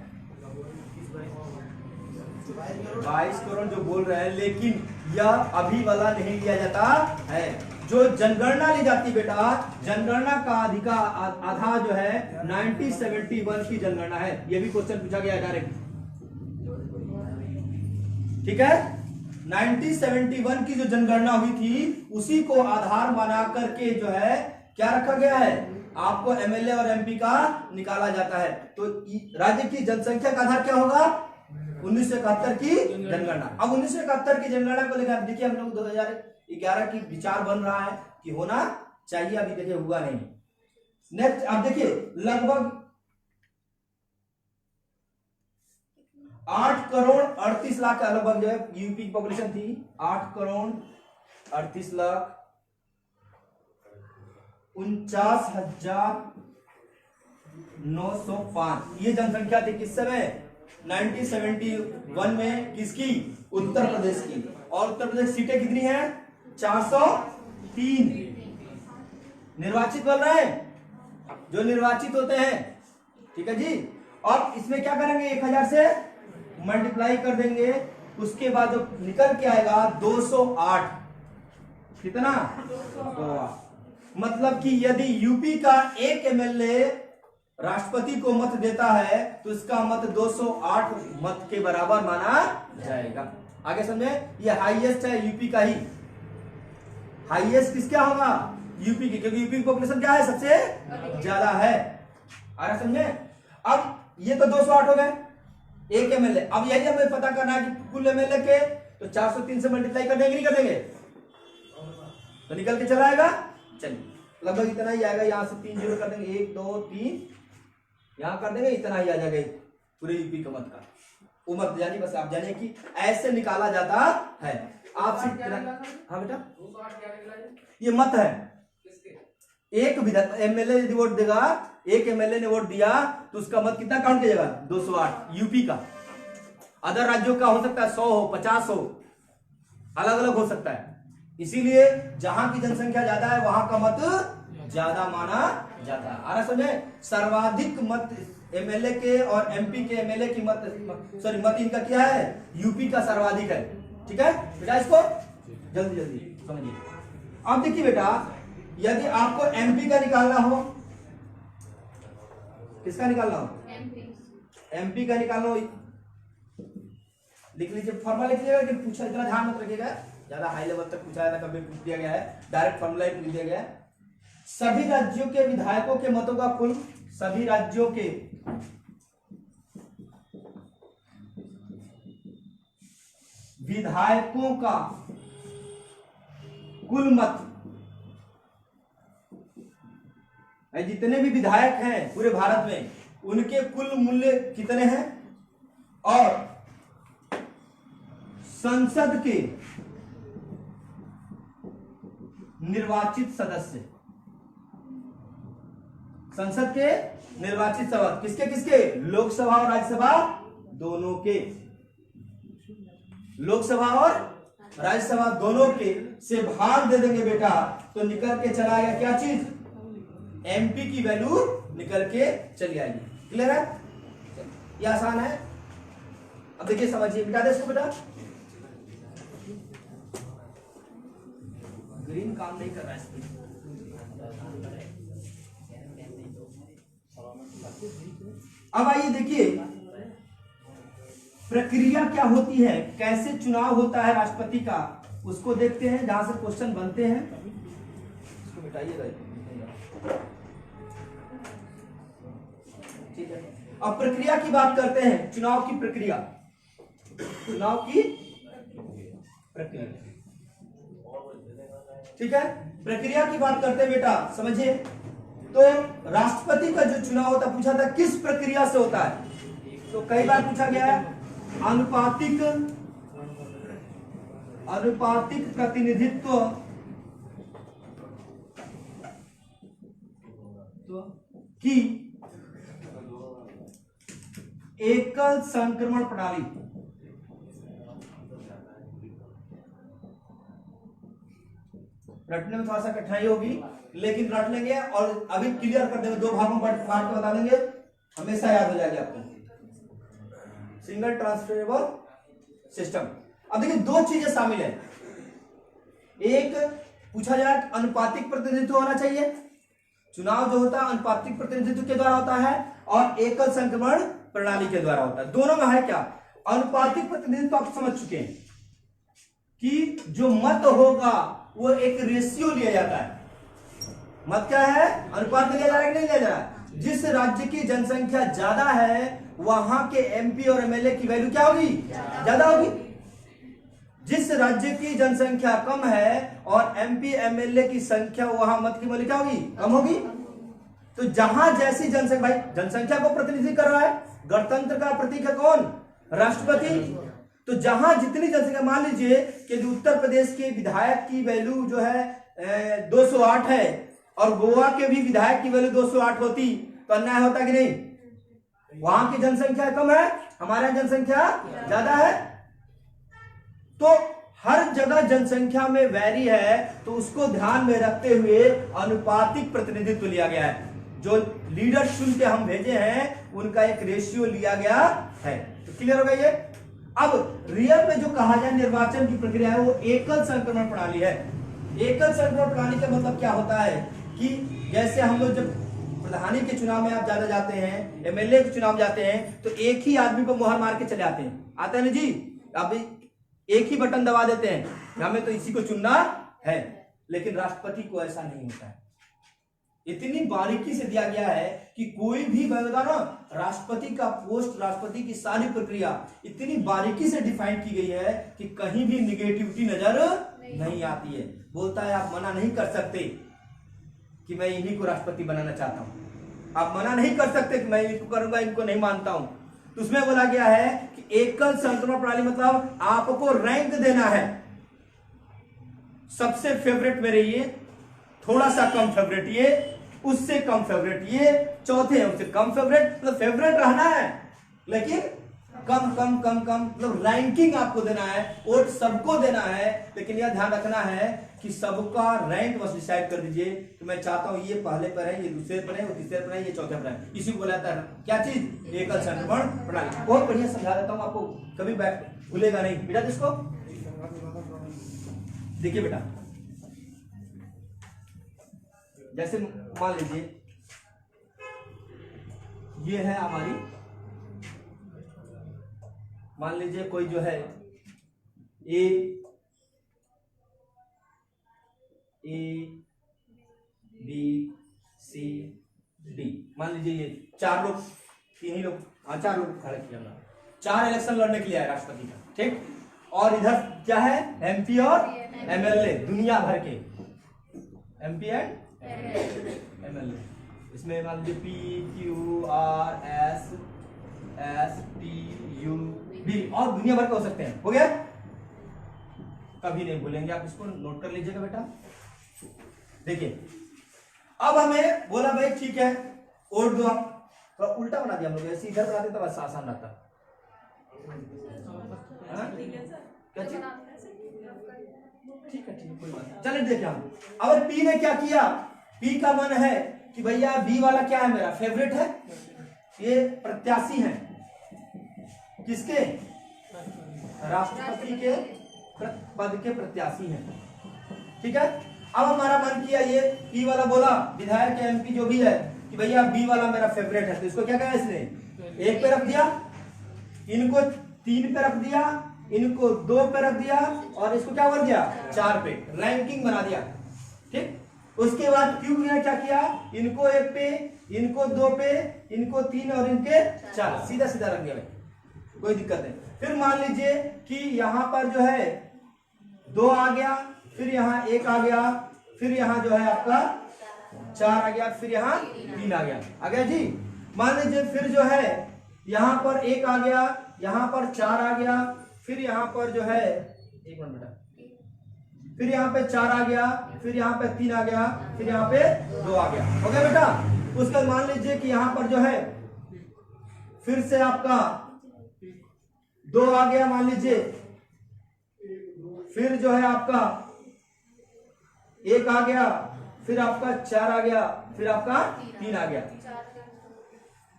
22 करोड़ जो बोल रहे हैं, लेकिन यह अभी वाला नहीं लिया जाता है। जो जनगणना ली जाती बेटा, जनगणना का अधिकार आधा जो है 1971 की जनगणना है, यह भी क्वेश्चन पूछा गया डायरेक्ट, ठीक है। 1971 की जो जनगणना हुई थी उसी को आधार बना करके जो है क्या रखा गया है, आपको एमएलए और एमपी का निकाला जाता है। तो राज्य की जनसंख्या का आधार क्या होगा, 1971 की जनगणना। अब 1971 की जनगणना को लेकर देखिए हम लोग 2011 की विचार बन रहा है कि होना चाहिए, अभी देखिए हुआ नहीं। नेक्स्ट अब देखिए लगभग 8 करोड़ 38 लाख का लगभग जो है यूपी की पॉपुलेशन थी, 8 करोड़ 38 लाख 49,905 ये जनसंख्या थी किस समय, 1971 में, किसकी, उत्तर प्रदेश की। और उत्तर प्रदेश सीटें कितनी हैं, 403 निर्वाचित बोल रहे हैं, जो निर्वाचित होते हैं, ठीक है जी। अब इसमें क्या करेंगे, 1000 से मल्टीप्लाई कर देंगे, उसके बाद जो निकल के आएगा 208, कितना, 208। मतलब कि यदि यूपी का एक एमएलए राष्ट्रपति को मत देता है तो इसका मत 208 मत के बराबर माना जाएगा। आगे समझे, ये हाईएस्ट है यूपी का ही, हाईएस्ट किसका होगा, यूपी की, क्योंकि यूपी की पॉपुलेशन क्या है, सबसे ज्यादा है। आगे समझे। अब ये तो 208 हो गए एक एमएलए। अब यही हमें पता करना है कि कुल एमएलए के, तो 403 से मल्टीप्लाई कर देंगे, नहीं कर देंगे, तो निकल के चला आएगा, चलिए लगभग इतना ही आएगा। यहां से 3 जीरो कर देंगे, 1 2 3 यहां कर देंगे, इतना ही आ जाएगा पूरे यूपी का मत का। वो मत जानिए, बस आप जानिए कि ऐसे निकाला जाता है। आपसे हाँ बेटा, ये मत है, एक विधान एमएलए यदि वोट देगा, एक एमएलए ने वोट दिया तो उसका मत कितना काउंट किया जाएगा, 208 यूपी का। अदर राज्यों का हो सकता है 100 हो, 50 हो, अलग अलग हो सकता है। इसीलिए जहां की जनसंख्या ज्यादा है वहां का मत ज्यादा माना जाता है। आ रहा समझे, सर्वाधिक मत एमएलए के और एमपी के एमएलए की मत, सॉरी मत इनका क्या है, यूपी का सर्वाधिक है, ठीक है बेटा। इसको जल्दी जल्दी समझिए। अब देखिए बेटा, यदि आपको एमपी का निकालना हो, किसका निकालना हो, एमपी का निकालना हो, लिख लीजिए, फॉर्मूला लिख लीजिएगा, लेकिन पूछा इतना ध्यान मत रखिएगा, ज्यादा हाई लेवल तक पूछा जाता, कभी पूछ दिया गया है, डायरेक्ट फॉर्मूला ही पूछ दिया गया है। सभी राज्यों के विधायकों के मतों का कुल, सभी राज्यों के विधायकों का कुल मत, जितने भी विधायक हैं पूरे भारत में, उनके कुल मूल्य कितने हैं, और संसद के निर्वाचित सदस्य, संसद के निर्वाचित सदस्य किसके किसके, लोकसभा और राज्यसभा दोनों के, लोकसभा और राज्यसभा दोनों के से भाग दे देंगे बेटा, तो निकल के चला आएगा क्या चीज, एमपी की वैल्यू निकल के चली आएगी। क्लियर है? ये आसान है। अब देखिए समझिए, मिटा दे इसको बेटा। ग्रीन काम नहीं कर रहा है इसमें। अब आइए देखिए प्रक्रिया क्या होती है, कैसे चुनाव होता है राष्ट्रपति का, उसको देखते हैं जहां से क्वेश्चन बनते हैं। इसको मिटाइएगा, ठीक है। अब प्रक्रिया की बात करते हैं, चुनाव की प्रक्रिया, चुनाव की प्रक्रिया, ठीक है। प्रक्रिया की बात करते हैं बेटा, समझिए। तो राष्ट्रपति का जो चुनाव होता है, पूछा था किस प्रक्रिया से होता है, तो कई बार पूछा गया है अनुपातिक प्रतिनिधित्व की एकल संक्रमण प्रणाली। रटने में थोड़ा सा कठिनाई होगी, लेकिन रट लेंगे और अभी क्लियर कर देंगे, दो भागों में बांट के बता देंगे, हमेशा याद हो जाएगा आपको। Single transferable system. अब देखिए दो चीजें शामिल है, एक पूछा जाए अनुपातिक प्रतिनिधित्व होना चाहिए, चुनाव जो होता है अनुपातिक प्रतिनिधित्व के द्वारा होता है, और एकल संक्रमण प्रणाली के द्वारा होता है। दोनों में है क्या, अनुपातिक प्रतिनिधित्व आप समझ चुके हैं कि जो मत होगा वो एक रेशियो लिया जाता है। मत क्या है, अनुपात में लिया जा रहा है कि नहीं लिया जा रहा। जिस राज्य की जनसंख्या ज्यादा है वहां के एमपी और एमएलए की वैल्यू क्या होगी, ज्यादा होगी। जिस राज्य की जनसंख्या कम है और एमपी एमएलए की संख्या, वहां मत की वैल्यू क्या होगी, कम होगी। तो जहां जैसी जनसंख्या, भाई जनसंख्या को प्रतिनिधित्व कर रहा है, गणतंत्र का प्रतीक है कौन, राष्ट्रपति। तो जहां जितनी जनसंख्या, मान लीजिए कि उत्तर प्रदेश के विधायक की वैल्यू जो है 208 है और गोवा के भी विधायक की वैल्यू 208 होती, तो अन्याय होता कि नहीं। वहां की जनसंख्या कम है, हमारे जनसंख्या ज्यादा है, तो हर जगह जनसंख्या में वैरी है, तो उसको ध्यान में रखते हुए अनुपातिक प्रतिनिधित्व लिया गया है। जो लीडर चुन के हम भेजे हैं उनका एक रेशियो लिया गया है। तो क्लियर हो गया ये। अब रियल में जो कहा जाए निर्वाचन की प्रक्रिया है वो एकल संक्रमण प्रणाली है। एकल संक्रमण प्रणाली का मतलब क्या होता है कि जैसे हम लोग जब प्रधानी के चुनाव में आप ज्यादा जाते हैं, एमएलए के चुनाव जाते हैं, तो एक ही आदमी को मुहर मार के चले आते हैं, आते हैं ना जी। अब एक ही बटन दबा देते हैं, हमें तो इसी को चुनना है। लेकिन राष्ट्रपति को ऐसा नहीं होता है, इतनी बारीकी से दिया गया है कि कोई भी बता ना, राष्ट्रपति का पोस्ट, राष्ट्रपति की सारी प्रक्रिया इतनी बारीकी से डिफाइन की गई है कि कहीं भी निगेटिविटी नजर नहीं आती है। बोलता है आप मना नहीं कर सकते कि मैं इन्हीं को राष्ट्रपति बनाना चाहता हूं, आप मना नहीं कर सकते कि मैं इनको करूंगा, इनको नहीं मानता हूं। तो उसमें बोला गया है कि एकल संक्रमण प्रणाली मतलब आपको रैंक देना है, सबसे फेवरेट मेरे ये, थोड़ा सा कम फेवरेट ये, उससे कम फेवरेट ये, चौथे उससे कम फेवरेट, मतलब फेवरेट रहना है लेकिन कम कम कम कम, मतलब रैंकिंग आपको देना है, वोट सबको देना है, लेकिन यह ध्यान रखना है कि सबका रैंक बस डिसाइड कर दीजिए कि मैं चाहता हूं ये पहले पर है, ये दूसरे पर है, वो तीसरे पर है, ये चौथे पर है। इसी को बोलाता है क्या चीज, एकल संक्रमण प्रणाली। बहुत बढ़िया समझा देता हूं आपको, कभी भूलेगा नहीं बेटा। इसको देखिए बेटा, जैसे मान लीजिए ये है हमारी, मान लीजिए कोई जो है ए बी सी डी, मान लीजिए ये चार लोग, तीन ही लोग, हाँ चार लोग खड़े किया, चार इलेक्शन लड़ने के लिए है राष्ट्रपति का, ठीक। और इधर क्या है, एमपी और एमएलए, दुनिया भर के एमपी एंड एमएलए। इसमें मान लीजिए P Q R S S T U B, और दुनिया भर के हो सकते हैं। हो गया, कभी नहीं भूलेंगे आप, इसको नोट कर लीजिएगा बेटा। देखिए अब हमें बोला भाई ठीक है वोट दो, आप थोड़ा उल्टा बना दिया हम लोग, ऐसे इधर बनाते तो बस आसान रहता। ठीक है कोई बात, चलिए देखिए हम अब पी ने क्या किया, पी का मन है कि भैया बी वाला क्या है, मेरा फेवरेट है, ये प्रत्याशी है किसके, राष्ट्रपति के पद के प्रत्याशी हैं, ठीक है। अब हमारा मन किया ये ई वाला बोला, विधायक या एमपी जो भी है कि भैया बी वाला मेरा फेवरेट है, तो इसको क्या कहा इसने, एक पे रख दिया, इनको 3 पे रख दिया, इनको 2 पे रख दिया और इसको क्या कर दिया 4 पे, रैंकिंग बना दिया, ठीक। उसके बाद क्यों ने क्या किया, इनको 1 पे, इनको 2 पे, इनको 3 और इनके 4, सीधा सीधा रख दिया, कोई दिक्कत नहीं। फिर मान लीजिए कि यहां पर जो है 2 आ गया, फिर यहाँ 1 आ गया, फिर यहाँ जो है आपका 4 आ गया, फिर यहाँ 3 आ गया जी। मान लीजिए फिर जो है यहाँ पर 1 आ गया, यहाँ पर 4 आ गया, फिर यहाँ पर जो है 1 मिनट बेटा, फिर यहाँ पे 4 आ गया, फिर यहाँ पे 3 आ गया, फिर यहाँ पे 2 आ गया, हो गया बेटा। उसके बाद मान लीजिए कि यहाँ पर जो है फिर से आपका 2 आ गया, मान लीजिए, फिर जो है आपका 1 आ गया, फिर आपका 4 आ गया, फिर आपका 3 आ गया।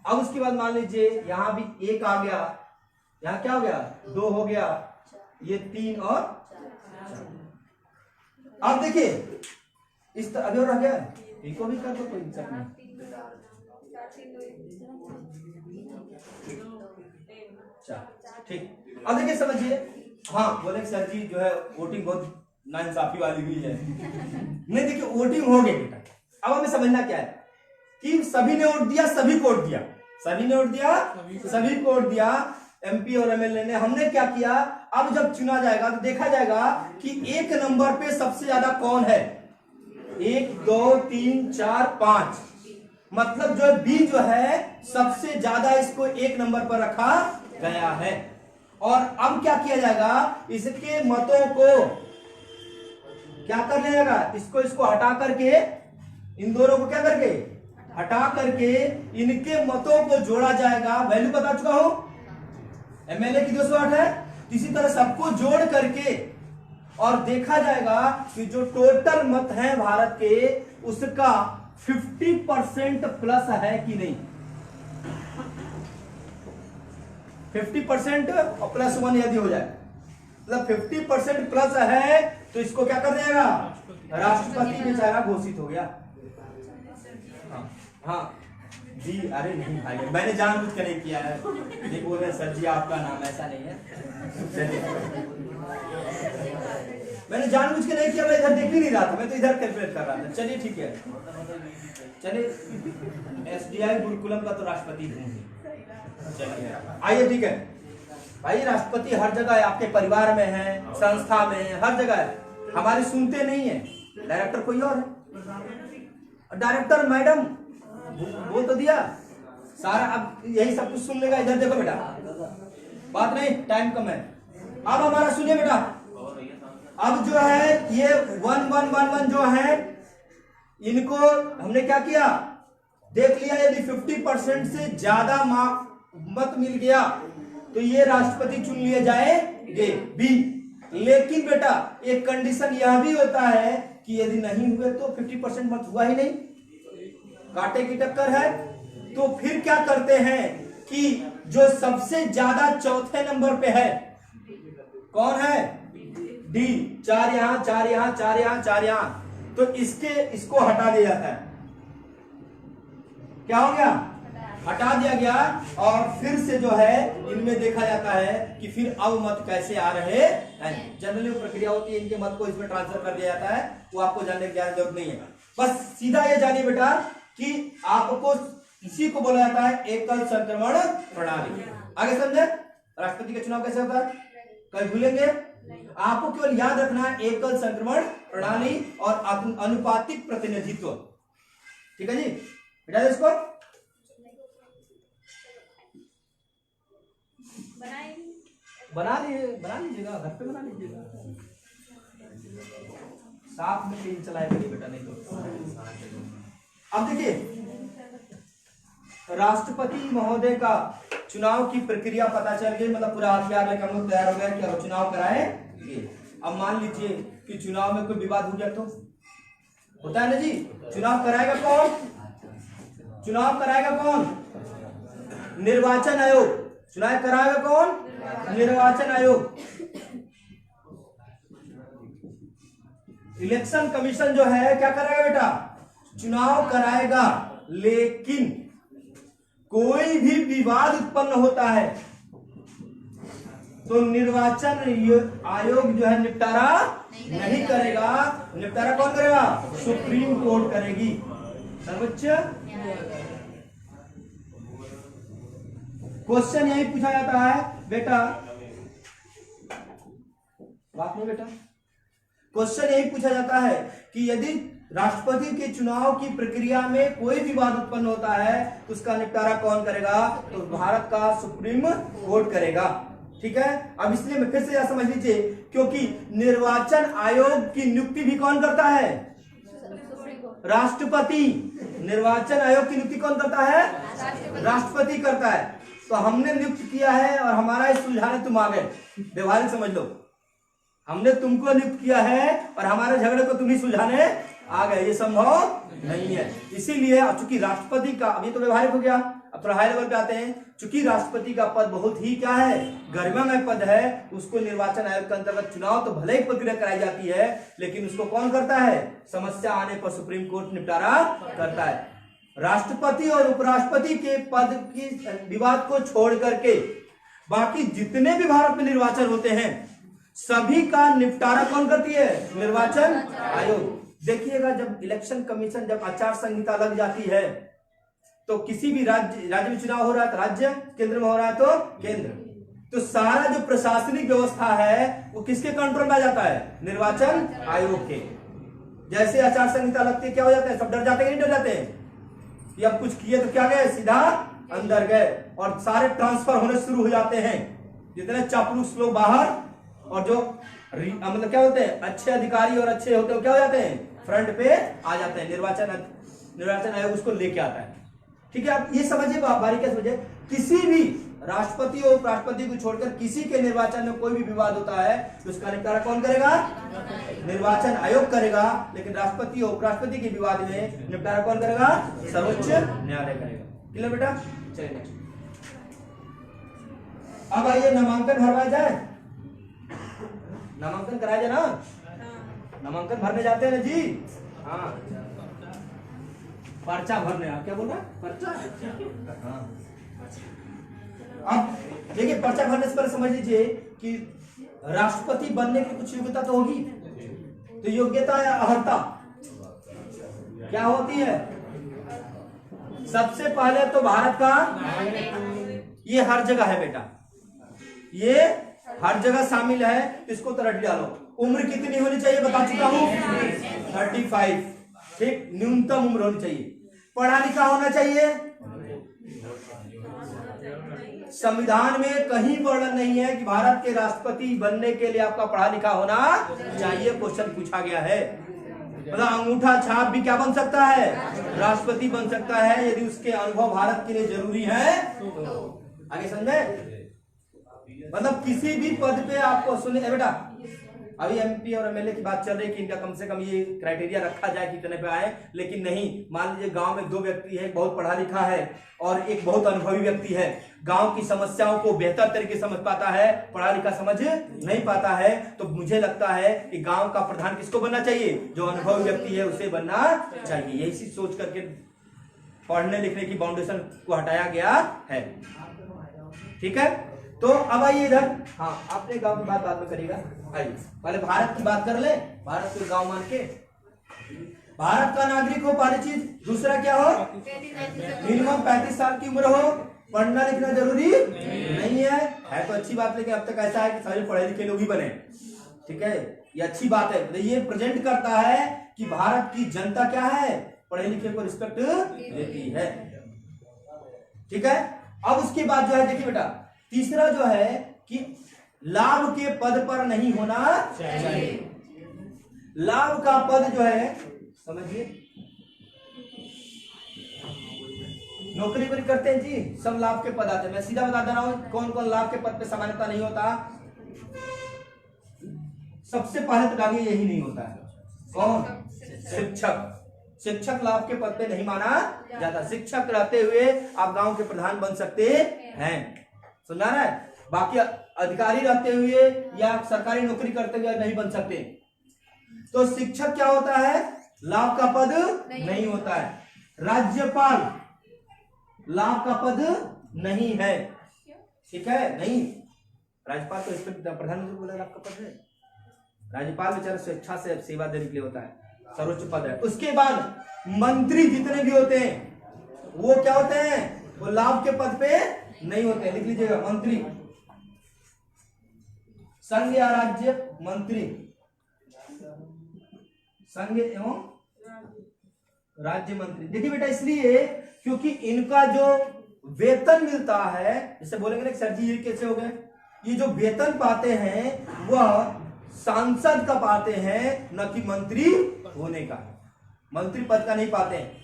अब उसके बाद मान लीजिए यहां भी 1 आ गया, यहां क्या हो गया 2 हो गया, ये 3 और 4। अब देखिए इस तरह अभी और रह गया, इनको भी कर दो, कोई दिक्कत नहीं। ठीक, अब देखिए समझिए, हाँ बोले सर जी जो है वोटिंग बहुत नाइंसाफी वाली हुई है। नहीं देखिए वोटिंग हो गई बेटा, अब हमें समझना क्या है कि सभी ने वोट दिया, सभी को वोट दिया, सभी ने वोट दिया, सभी को वोट दिया, एमपी और एमएलए ने। हमने क्या किया, अब जब चुना जाएगा तो देखा जाएगा कि 1 नंबर पे सबसे ज्यादा कौन है, 1 2 3 4 5, मतलब जो बी जो है सबसे ज्यादा इसको 1 नंबर पर रखा गया है। और अब क्या किया जाएगा, इसके मतों को क्या कर लिया जाएगा, इसको हटा करके, इन दोनों को क्या करके हटा करके इनके मतों को जोड़ा जाएगा। वैल्यू बता चुका हूं, एमएलए की 208 है, इसी तरह सबको जोड़ करके और देखा जाएगा कि जो टोटल मत है भारत के उसका 50% प्लस है कि नहीं, 50% और +1 यदि हो जाए, मतलब 50% प्लस है तो इसको क्या कर देगा, राष्ट्रपति बेचारा घोषित हो गया। हाँ जी, अरे नहीं भाई मैंने जानबूझ कर नहीं किया है, नहीं बोल रहे सर जी आपका नाम, ऐसा नहीं है, मैंने जानबूझ के नहीं किया, मैं इधर देख ही नहीं रहा था, मैं तो इधर कैलकुलेट कर रहा था। चलिए ठीक है, चलिए एसडीआई गुरुकुलम का तो राष्ट्रपति हूँ, चलिए आइए, ठीक है भाई, राष्ट्रपति हर जगह है, आपके परिवार में है, संस्था में है, हर जगह है, हमारी सुनते नहीं है, डायरेक्टर कोई और है, डायरेक्टर मैडम बोल तो दिया सारा, अब यही सब कुछ सुन लेगा। इधर देखो बेटा, बात नहीं, टाइम कम है, अब हमारा सुनिए बेटा, अब जो है ये 1111 जो है इनको हमने क्या किया, देख लिया, यदि 50% से ज्यादा मत मिल गया तो ये राष्ट्रपति चुन लिए जाएंगे बी। लेकिन बेटा एक कंडीशन यह भी होता है कि यदि नहीं हुए तो 50% मत हुआ ही नहीं, कांटे की टक्कर है, तो फिर क्या करते हैं कि जो सबसे ज्यादा चौथे नंबर पे है कौन है, डी, 4 यहां 4 यहां 4 यहां 4 यहां, तो इसको हटा दिया जाता है, क्या हो गया, हटा दिया गया। और फिर से जो है इनमें देखा जाता है कि फिर अब मत कैसे आ रहे हैं, जनरली प्रक्रिया होती है, इनके मत को इसमें ट्रांसफर कर दिया जाता है, वो आपको जानने की जरूरत नहीं है, बस सीधा ये जानिए बेटा कि आपको इसी को बोला जाता है एकल संक्रमण प्रणाली। आगे समझे, राष्ट्रपति का चुनाव कैसे होता है, कल भूलेंगे, आपको केवल याद रखना है एकल संक्रमण प्रणाली और अनुपातिक प्रतिनिधित्व, ठीक है जी, बेटा इसको बना लीजिएगा, घर पे बना लीजिएगा, साथ में 3 चलाए बेटा, नहीं तो। अब देखिए राष्ट्रपति महोदय का चुनाव की प्रक्रिया पता चल गई, मतलब पूरा हथियार लेकर हम लोग तैयार हो गए कि अब चुनाव कराएंगे। अब मान लीजिए कि चुनाव में कोई विवाद हो जाए तो होता है ना जी, चुनाव कराएगा कौन, चुनाव कराएगा कौन? निर्वाचन आयोग। चुनाव कराएगा कौन? निर्वाचन आयोग। इलेक्शन कमीशन जो है क्या करेगा बेटा? चुनाव कराएगा, लेकिन कोई भी विवाद उत्पन्न होता है तो निर्वाचन आयोग जो है निपटारा नहीं करेगा। निपटारा कौन करेगा? सुप्रीम कोर्ट करेगी, सर्वोच्च। क्वेश्चन यही पूछा जाता है बेटा, बात नहीं बेटा, क्वेश्चन यही पूछा जाता है कि यदि राष्ट्रपति के चुनाव की प्रक्रिया में कोई विवाद उत्पन्न होता है तो उसका निपटारा कौन करेगा? तो भारत का सुप्रीम कोर्ट करेगा। ठीक है, अब इसलिए मैं फिर से यह समझ लीजिए, क्योंकि निर्वाचन आयोग की नियुक्ति भी कौन करता है? राष्ट्रपति। निर्वाचन आयोग की नियुक्ति कौन करता है? राष्ट्रपति करता है। तो हमने नियुक्त किया है और हमारा इस सुलझाने तुम आ गए, व्यवहारिक समझ लो। हमने तुमको नियुक्त किया है और हमारे झगड़े को तुम ही सुलझाने आ गए, ये संभव नहीं है। इसीलिए चूंकि राष्ट्रपति का, अभी तो व्यवहारिक हो गया, अब थोड़ा हाई लेवल पे आते हैं। चूंकि राष्ट्रपति का पद बहुत ही क्या है? गरिमामय पद है। उसको निर्वाचन आयोग के अंतर्गत चुनाव तो भले ही प्रक्रिया कराई जाती है, लेकिन उसको कौन करता है? समस्या आने पर सुप्रीम कोर्ट निपटारा करता है। राष्ट्रपति और उपराष्ट्रपति के पद की विवाद को छोड़ करके बाकी जितने भी भारत में निर्वाचन होते हैं सभी का निपटारा कौन करती है? निर्वाचन आयोग। देखिएगा, जब इलेक्शन कमीशन, जब आचार संहिता लग जाती है तो किसी भी राज्य में चुनाव हो रहा है तो राज्य, केंद्र में हो रहा है तो केंद्र, तो सारा जो प्रशासनिक व्यवस्था है वो किसके कंट्रोल में आ जाता है? निर्वाचन आयोग के। जैसे आचार संहिता लगती है क्या हो जाता है? सब डर जाते हैं, नहीं डर जाते हैं कि अब कुछ किए तो क्या गए, सीधा अंदर गए, और सारे ट्रांसफर होने शुरू हो जाते हैं। जितने चापलूस लोग बाहर, और जो मतलब क्या होते हैं, अच्छे अधिकारी और अच्छे होते हैं, क्या हो जाते हैं? फ्रंट पे आ जाते हैं। निर्वाचन आयोग उसको लेके आता है। ठीक है, आप ये समझिए, बारीकी से समझिए, किसी भी राष्ट्रपति और उपराष्ट्रपति को छोड़कर किसी के निर्वाचन में कोई भी विवाद होता है तो उसका निपटारा कौन करेगा? निर्वाचन आयोग करेगा। लेकिन राष्ट्रपति और उपराष्ट्रपति के विवाद में निपटारा कौन करेगा? सर्वोच्च न्यायालय करेगा। क्लियर बेटा? चलिए अब आइए नामांकन भरवाया जाए। नामांकन कराया जाए ना, नामांकन भरने जाते हैं ना जी। हाँ, पर्चा भरने। आप क्या बोल रहे हैं? पर्चा। हाँ, अब देखिए, पर्चा भरने से पहले समझ लीजिए कि राष्ट्रपति बनने की कुछ योग्यता तो होगी। तो योग्यता या अर्हता क्या होती है? सबसे पहले तो भारत का, ये हर जगह है बेटा, ये हर जगह शामिल है, इसको तो रट डालो। उम्र कितनी होनी चाहिए बता चुका हूं, 35। ठीक, न्यूनतम उम्र होनी चाहिए। पढ़ा लिखा होना चाहिए। संविधान में कहीं वर्णन नहीं है कि भारत के राष्ट्रपति बनने के लिए आपका पढ़ा लिखा होना चाहिए। क्वेश्चन पूछा गया है, मतलब अंगूठा छाप भी क्या बन सकता है? राष्ट्रपति बन सकता है, यदि उसके अनुभव भारत के लिए जरूरी है। आगे समझे? मतलब किसी भी पद पे आपको सुने बेटा, अभी एमपी और एमएलए की बात चल रही है कि इनका कम से कम ये क्राइटेरिया रखा जाए कि इतने पे आए, लेकिन नहीं। मान लीजिए गांव में दो व्यक्ति है, बहुत पढ़ा लिखा है और एक बहुत अनुभवी व्यक्ति है, गांव की समस्याओं को बेहतर तरीके से समझ पाता है, पढ़ा लिखा समझ नहीं पाता है, तो मुझे लगता है कि गांव का प्रधान किसको बनना चाहिए? जो अनुभवी व्यक्ति है उसे बनना चाहिए। यही चीज सोच करके पढ़ने लिखने की बाउंडेशन को हटाया गया है। ठीक है, तो अब आइए इधर। हाँ, आपने गांव की बात बाद में करिएगा। आइए पहले भारत की बात कर ले। भारत को गांव मान के, भारत का नागरिक हो पहली चीज। दूसरा क्या हो? मिनिमम 35 साल की उम्र हो। पढ़ना लिखना जरूरी नहीं है तो अच्छी बात, लेकिन अब तक ऐसा है कि सारे पढ़े लिखे लोग ही बने। ठीक है, ये अच्छी बात है। ये प्रेजेंट करता है कि भारत की जनता क्या है? पढ़े लिखे को रिस्पेक्ट देती है। ठीक है, अब उसके बाद जो है देखिए बेटा, तीसरा जो है कि लाभ के पद पर नहीं होना चाहिए। लाभ का पद जो है, समझिए, नौकरी वोकरी करते हैं जी, सब लाभ के पद आते हैं। मैं सीधा बता दे रहा हूं कौन कौन लाभ के पद पे सामान्यता नहीं होता। सबसे पहले तो डालिए यही नहीं होता है। कौन? शिक्षक। शिक्षक लाभ के पद पे नहीं माना जाता। शिक्षक रहते हुए आप गांव के प्रधान बन सकते हैं, सुना रहा है। बाकी अधिकारी रहते हुए या सरकारी नौकरी करते हुए नहीं बन सकते। तो शिक्षक क्या होता है, लाभ का पद नहीं होता है। राज्यपाल लाभ का पद नहीं है, ठीक है, नहीं। राज्यपाल तो इस पर प्रधानमंत्री बोला लाभ का पद है। राज्यपाल बेचारा स्वेच्छा से सेवा देने के लिए होता है, सर्वोच्च पद है। उसके बाद मंत्री जितने भी होते हैं वो क्या होते हैं, वो लाभ के पद पे नहीं होते हैं। लिख लीजिएगा, मंत्री, संघ या राज्य मंत्री, संघ एवं राज्य मंत्री। देखिए बेटा, इसलिए क्योंकि इनका जो वेतन मिलता है, जैसे बोलेंगे ना सर जी ये कैसे हो गए, ये जो वेतन पाते हैं वह सांसद का पाते हैं, न कि मंत्री होने का, मंत्री पद का नहीं पाते हैं।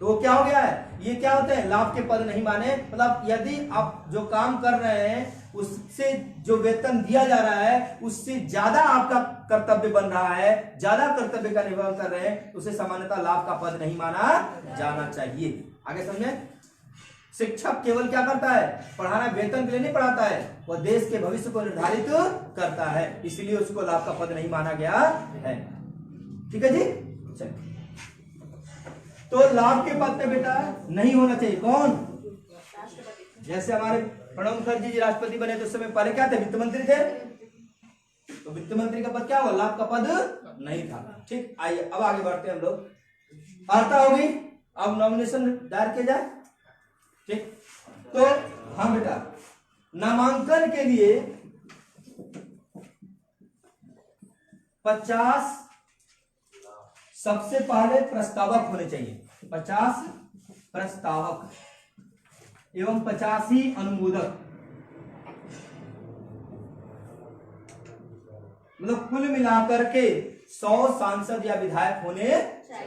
तो वो क्या हो गया है, ये क्या होते हैं, लाभ के पद नहीं माने। मतलब यदि आप जो काम कर रहे हैं उससे जो वेतन दिया जा रहा है उससे ज्यादा आपका कर्तव्य बन रहा है, ज्यादा कर्तव्य का निर्वहन कर रहे हैं, उसे सामान्यतः लाभ का पद नहीं माना जाना चाहिए। आगे समझे। शिक्षक केवल क्या करता है, पढ़ाना, वेतन के लिए नहीं पढ़ाता है, वह देश के भविष्य को निर्धारित करता है, इसलिए उसको लाभ का पद नहीं माना गया है। ठीक है जी, चलिए। तो लाभ के पद पे बेटा नहीं होना चाहिए। कौन, जैसे हमारे प्रणब मुखर्जी जी राष्ट्रपति बने तो उस समय पहले क्या थे, वित्त मंत्री थे, तो वित्त मंत्री का पद क्या हुआ, लाभ का पद नहीं था। ठीक, आइए अब आगे बढ़ते हैं हम लोग। वार्ता होगी, अब नॉमिनेशन दायर किया जाए। ठीक, तो हाँ बेटा, नामांकन के लिए 50 सबसे पहले प्रस्तावक होने चाहिए, 50 प्रस्तावक एवं 85 अनुमोदक। मतलब कुल मिलाकर के 100 सांसद या विधायक होने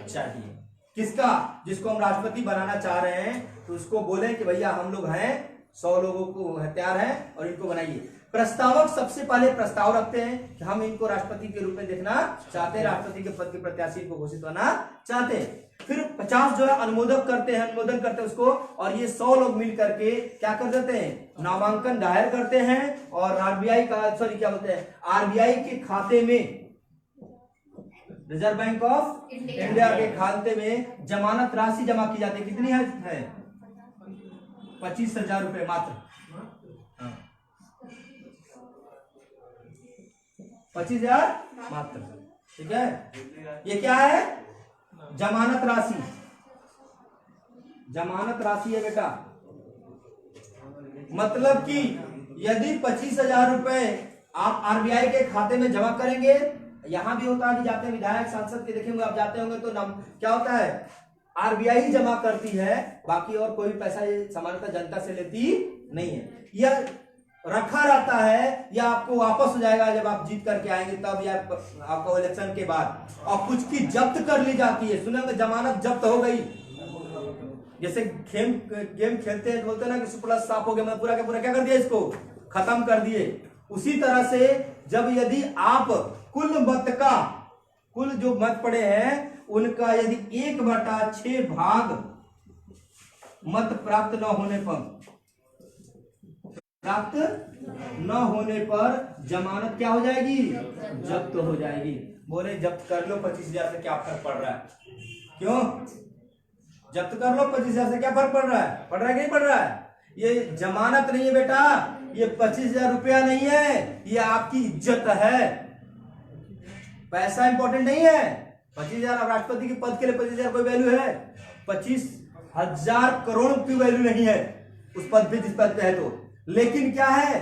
चाहिए। किसका, जिसको हम राष्ट्रपति बनाना चाह रहे हैं तो उसको बोले कि भैया हम लोग हैं, 100 लोगों को तैयार हैं और इनको बनाइए। प्रस्तावक सबसे पहले प्रस्ताव रखते हैं कि हम इनको राष्ट्रपति के रूप में देखना चाहते हैं, राष्ट्रपति के पद के प्रत्याशी को घोषित करना चाहते हैं। फिर 50 जो है अनुमोदक करते हैं, अनुमोदन करते हैं उसको, और ये 100 लोग मिल करके क्या कर देते हैं, नामांकन दायर करते हैं और आरबीआई का, सॉरी क्या बोलते हैं, आरबीआई के खाते में, रिजर्व बैंक ऑफ इंडिया के खाते में जमानत राशि जमा की जाती है। कितनी है 25,000 रुपए मात्र, 25,000 मात्र। ठीक है, ये क्या है, जमानत राशि, जमानत राशि है बेटा। मतलब कि यदि 25,000 रुपए आप आरबीआई के खाते में जमा करेंगे, यहां भी होता है कि जाते हैं विधायक सांसद के देखेंगे आप जाते होंगे तो नाम क्या होता है, आरबीआई जमा करती है, बाकी और कोई पैसा ये सामान्यतः जनता से लेती नहीं है। यह रखा रहता है या आपको वापस हो जाएगा जब आप जीत करके आएंगे तब, या आपको इलेक्शन के बाद, और कुछ की जब्त कर ली जाती है। सुनेंगे जमानत जब्त हो गई, जैसे गेम खेलते हैं बोलते हैं ना कि सुपड़ा साफ हो गया, मैं पूरा का पूरा क्या कर दिया, इसको खत्म कर दिए। उसी तरह से जब यदि आप कुल मत का, कुल जो मत पड़े हैं उनका यदि 1/6 भाग मत प्राप्त न होने पर जमानत क्या हो जाएगी, जब्त हो जाएगी। बोले जब्त कर लो 25,000 से क्या फर्क पड़ रहा है, क्यों जब्त कर लो 25,000 से क्या फर्क पड़ रहा है, पड़ रहा है कि नहीं पड़ रहा है। ये जमानत नहीं है बेटा, ये 25,000 रुपया नहीं है, ये आपकी इज्जत है। पैसा इंपॉर्टेंट नहीं है। 25,000 राष्ट्रपति के पद के लिए 25,000 कोई वैल्यू है, 25,000 करोड़ की वैल्यू नहीं है उस पद पे, जिस पद पे है तो। लेकिन क्या है,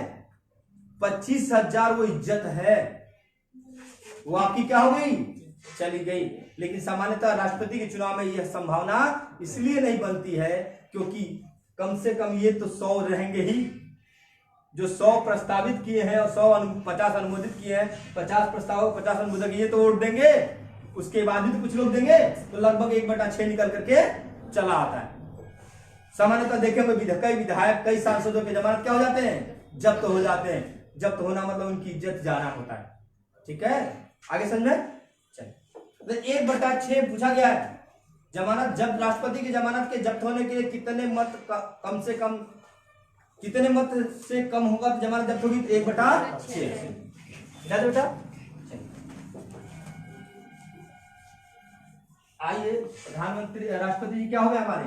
25,000 वो इज्जत है, वो आपकी क्या हो गई, चली गई। लेकिन सामान्यतः राष्ट्रपति के चुनाव में यह संभावना इसलिए नहीं बनती है क्योंकि कम से कम ये तो 100 रहेंगे ही, जो 100 प्रस्तावित किए हैं और 50 अनुमोदित किए हैं, 50 प्रस्ताव 50 अनुमोदक, ये तो वोट देंगे, उसके बाद भी तो कुछ लोग देंगे, तो लगभग 1/6 निकल करके चला आता है। सामान्यतः देखेंगे कई विधायक, कई सांसदों के जमानत क्या हो जाते हैं, जब्त हो जाते हैं। जब्त होना मतलब उनकी इज्जत जाना होता है। ठीक है, आगे समझ में, चलिए 1/6 पूछा गया है, जमानत जब्त, राष्ट्रपति की जमानत के जब्त होने के लिए कितने मत कम से कम, कितने मत से कम होगा तो जमानत जब्त होगी? 1/6। याद है बेटा? आइए प्रधानमंत्री राष्ट्रपति जी क्या हो गए हमारे?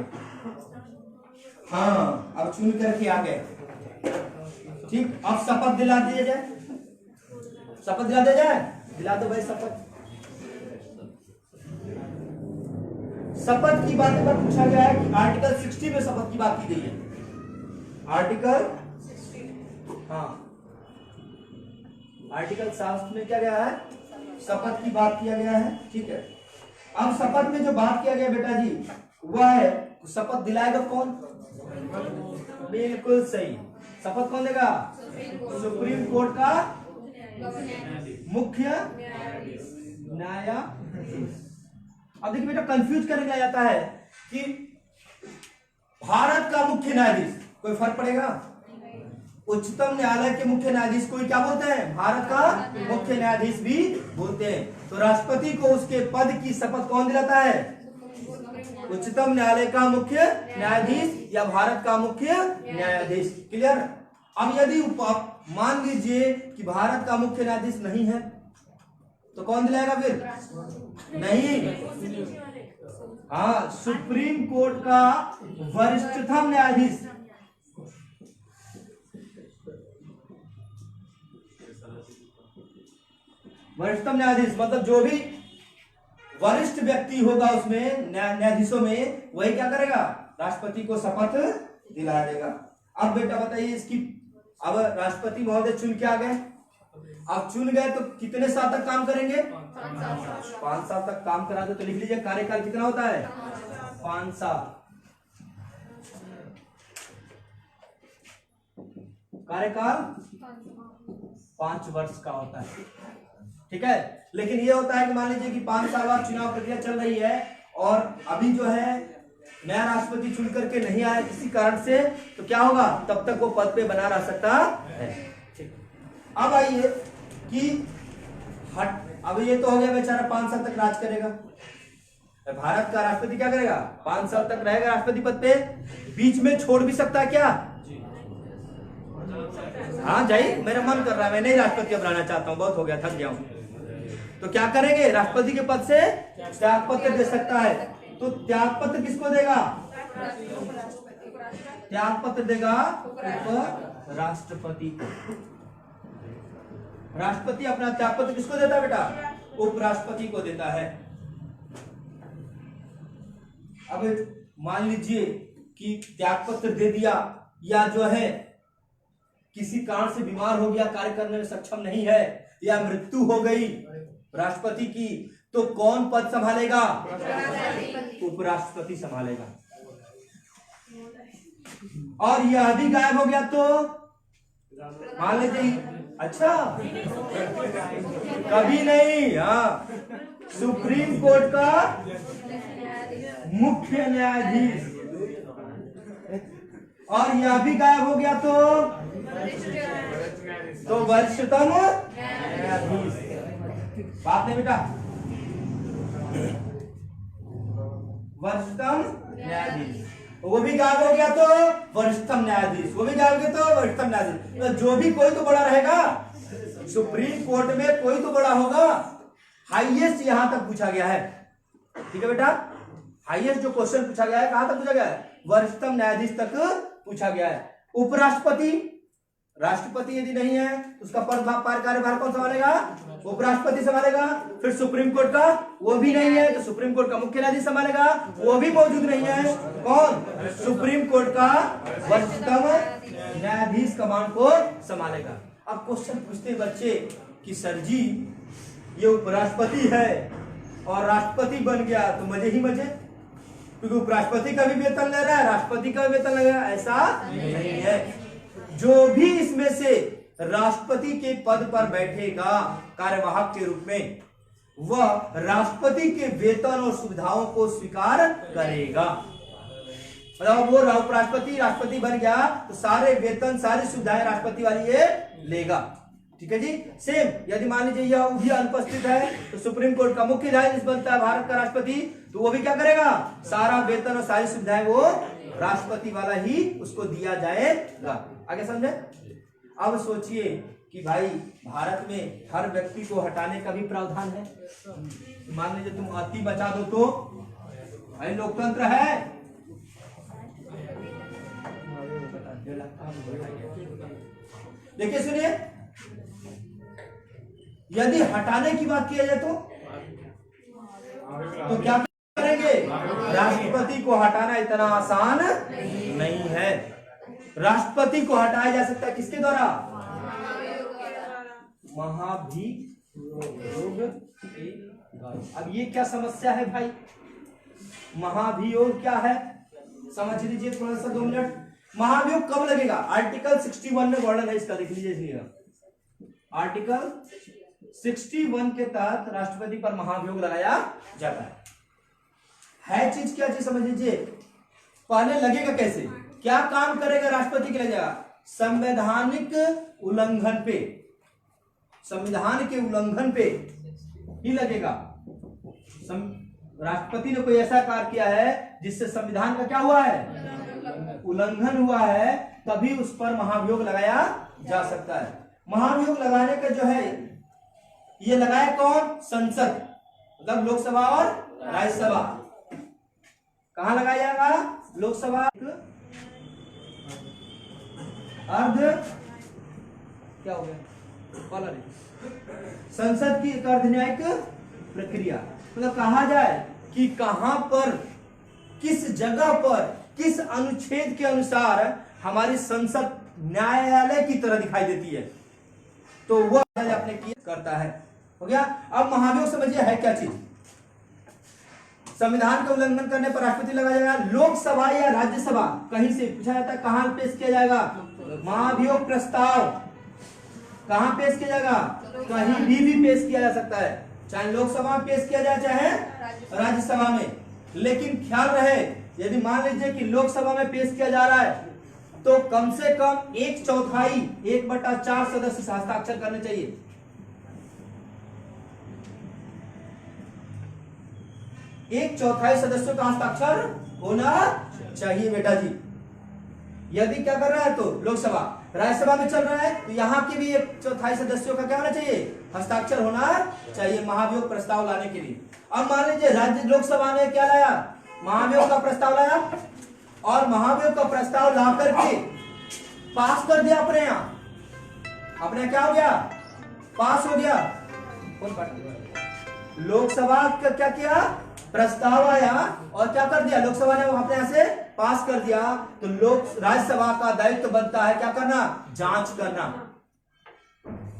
हाँ, अब चुन करके आ गए। ठीक, अब शपथ दिला दिया जाए, शपथ दिला दिया जाए, दिला दो भाई शपथ। शपथ की बात पर पूछा गया है कि आर्टिकल 60 में शपथ की बात की गई है। आर्टिकल 60, हाँ, आर्टिकल 60 में क्या गया है? शपथ की बात किया गया है। ठीक है, अब शपथ में जो बात किया गया बेटा जी वह है, शपथ दिलाएगा कौन? बिल्कुल सही, शपथ कौन देगा? सुप्रीम कोर्ट का मुख्य न्यायाधीश। अब देखिए बेटा, कंफ्यूज करने दिया जाता है कि भारत का मुख्य न्यायाधीश, कोई फर्क पड़ेगा? उच्चतम न्यायालय के मुख्य न्यायाधीश को क्या बोलते हैं? भारत का मुख्य न्यायाधीश भी बोलते हैं। तो राष्ट्रपति को उसके पद की शपथ कौन दिलाता है? उच्चतम न्यायालय का मुख्य न्यायाधीश या भारत का मुख्य न्यायाधीश। क्लियर? अब यदि मान लीजिए कि भारत का मुख्य न्यायाधीश नहीं है तो कौन दिलाएगा फिर? नहीं, हाँ, सुप्रीम कोर्ट का वरिष्ठतम न्यायाधीश। वरिष्ठतम न्यायाधीश मतलब जो भी वरिष्ठ व्यक्ति होगा उसमें न्यायाधीशों में, वही क्या करेगा? राष्ट्रपति को शपथ दिला देगा। अब बेटा बताइए इसकी, अब राष्ट्रपति महोदय चुन के आ गए, अब चुन गए तो कितने साल तक काम करेंगे? 5 साल तक काम करा दो। तो लिख लीजिए कार्यकाल कितना होता है? 5 साल। कार्यकाल 5 वर्ष का होता है। ठीक है, लेकिन ये होता है कि मान लीजिए कि 5 साल बाद चुनाव प्रक्रिया चल रही है और अभी जो है नया राष्ट्रपति चुन करके नहीं आया किसी कारण से, तो क्या होगा? तब तक वो पद पे बना रह सकता है। ठीक, अब आइए कि अब ये तो हो गया बेचारा 5 साल तक राज करेगा। भारत का राष्ट्रपति क्या करेगा? 5 साल तक रहेगा राष्ट्रपति पद पे, बीच में छोड़ भी सकता है क्या? हाँ जाइए, मेरा मन कर रहा है, मैं नहीं राष्ट्रपति अब रहना चाहता हूँ, बहुत हो गया, थक गया हूँ। तो क्या करेंगे? राष्ट्रपति के पद से त्याग पत्र दे सकता है। तो त्याग पत्र किसको देगा? त्याग पत्र देगा राष्ट्रपति को। राष्ट्रपति अपना त्याग पत्र किसको देता है बेटा? उपराष्ट्रपति को देता है। अब मान लीजिए कि त्याग पत्र दे दिया या जो है किसी कारण से बीमार हो गया, कार्य करने में सक्षम नहीं है, या मृत्यु हो गई राष्ट्रपति की, तो कौन पद संभालेगा? उपराष्ट्रपति संभालेगा। और यह भी गायब हो गया तो मान लीजिए, अच्छा कभी नहीं, हाँ, सुप्रीम कोर्ट का मुख्य न्यायाधीश। और यह भी गायब हो गया तो वरिष्ठतम न्यायाधीश। बात नहीं बेटा, वरिष्ठतम न्यायाधीश। वो भी गायब हो गया तो वरिष्ठतम न्यायाधीश, वो भी गायब हो गया तो वरिष्ठतम न्यायाधीश। तो जो भी कोई तो बड़ा रहेगा, सुप्रीम कोर्ट में कोई तो बड़ा होगा। हाईएस्ट यहां तक पूछा गया है। ठीक है बेटा, हाईएस्ट जो क्वेश्चन पूछा गया है कहां तक पूछा गया है? वरिष्ठतम न्यायाधीश तक पूछा गया है। उपराष्ट्रपति, राष्ट्रपति यदि नहीं है तो उसका पद कार्यभार कौन संभालेगा? उपराष्ट्रपति संभालेगा। फिर सुप्रीम कोर्ट का, वो भी नहीं है तो सुप्रीम कोर्ट का मुख्य न्यायाधीश संभालेगा, वो भी मौजूद नहीं है। कौन? सुप्रीम कोर्ट का वरिष्ठतम न्यायाधीश कमान को संभालेगा। अब क्वेश्चन पूछते हैं बच्चे कि सर जी ये उपराष्ट्रपति है और राष्ट्रपति बन गया तो मजे ही मजे, क्योंकि उपराष्ट्रपति का भी वेतन ले रहा है, राष्ट्रपति का भी वेतन ले रहा है, ऐसा नहीं है। जो भी इसमें से राष्ट्रपति के पद पर बैठेगा कार्यवाहक के रूप में, वह राष्ट्रपति के वेतन और सुविधाओं को स्वीकार करेगा। मतलब वो राष्ट्रपति बन गया तो सारे वेतन सारी सुविधाएं राष्ट्रपति वाली ये लेगा। ठीक है जी। सेम यदि मान लीजिए यह भी अनुपस्थित है तो सुप्रीम कोर्ट का मुख्य न्यायाधीश बनता है भारत का राष्ट्रपति, तो वो भी क्या करेगा, सारा वेतन और सारी सुविधाएं वो राष्ट्रपति वाला ही उसको दिया जाएगा। आगे समझे। अब सोचिए कि भाई भारत में हर व्यक्ति को हटाने का भी प्रावधान है। मान लीजिए तुम अति बचा दो तो भाई लोकतंत्र है। देखिए सुनिए, यदि हटाने की बात किया जाए तो क्या करेंगे, राष्ट्रपति को हटाना इतना आसान नहीं है। राष्ट्रपति को हटाया जा सकता है किसके द्वारा, महाभियोग के द्वारा। अब ये क्या समस्या है भाई, महाभियोग क्या है समझ लीजिए थोड़ा सा 2 मिनट। महाभियोग कब लगेगा, आर्टिकल 61 में वर्णन है इसका, देख लीजिए। आर्टिकल 61 के तहत राष्ट्रपति पर महाभियोग लगाया जाता है चीज क्या चीज समझ लीजिए। पहले लगेगा कैसे, क्या काम करेगा राष्ट्रपति के लगेगा, संवैधानिक उल्लंघन पे, संविधान के उल्लंघन पे ही लगेगा। राष्ट्रपति ने कोई ऐसा कार्य किया है जिससे संविधान का क्या हुआ है, उल्लंघन हुआ है, तभी उस पर महाभियोग लगाया जा सकता है। महाभियोग लगाने का जो है ये लगाया कौन, संसद, मतलब लोकसभा और राज्यसभा। कहां लगाया जाएगा, लोकसभा अर्ध क्या हो गया, संसद की एक अर्धन्यायिक प्रक्रिया, मतलब कहा जाए कि कहां पर, किस जगह पर, किस अनुच्छेद के अनुसार हमारी संसद न्यायालय की तरह दिखाई देती है, तो वह अपने किया करता है। हो गया। अब महाभियोग समझिए है क्या चीज, संविधान का उल्लंघन करने पर राष्ट्रपति लगाया जाएगा। लोकसभा या राज्यसभा कहीं से पूछा जाता है कहां पेश किया जाएगा, महाभियोग प्रस्ताव कहां पेश किया जाएगा, कहीं भी पेश किया जा सकता है, चाहे लोकसभा में पेश किया जाए चाहे राज्यसभा में। लेकिन ख्याल रहे, यदि मान लीजिए कि लोकसभा में पेश किया जा रहा है तो कम से कम 1/4 1/4 सदस्य हस्ताक्षर करने चाहिए। एक चौथाई सदस्यों का हस्ताक्षर होना चाहिए बेटा जी। यदि क्या कर रहा है तो लोकसभा, राज्यसभा में चल रहा है तो यहाँ के भी 1/4 सदस्यों का क्या होना चाहिए, हस्ताक्षर होना चाहिए महाभियोग प्रस्ताव लाने के लिए। अब मान लीजिए राज्य लोकसभा ने क्या लाया, महाभियोग का प्रस्ताव लाया, और महाभियोग का प्रस्ताव ला करके पास कर दिया अपने यहाँ, अपने क्या हो गया, पास हो गया। लोकसभा का क्या किया, प्रस्ताव आया और क्या कर दिया, लोकसभा ने अपने यहाँ से पास कर दिया, तो लोक राज्यसभा का दायित्व बनता है क्या करना, जांच करना।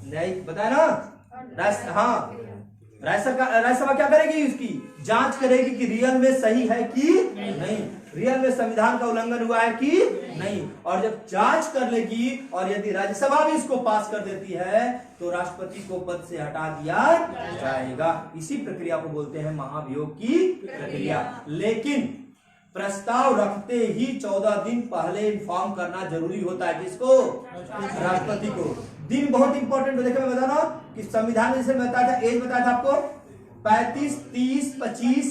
न्यायिक बताया ना, हाँ राज्यसभा क्या करेगी, उसकी जांच करेगी कि रियल में सही है कि नहीं, रियल में संविधान का उल्लंघन हुआ है कि नहीं। और जब जांच कर लेगी और यदि राज्यसभा भी इसको पास कर देती है तो राष्ट्रपति को पद से हटा दिया जाएगा। इसी प्रक्रिया को बोलते हैं महाभियोग की प्रक्रिया। लेकिन प्रस्ताव रखते ही 14 दिन पहले इन्फॉर्म करना जरूरी होता है, किसको, राष्ट्रपति को। दिन बहुत इंपॉर्टेंट है। देखिए मैं बता रहा हूं कि संविधान जैसे बताया था, एज बताया था आपको 35, 30, 25,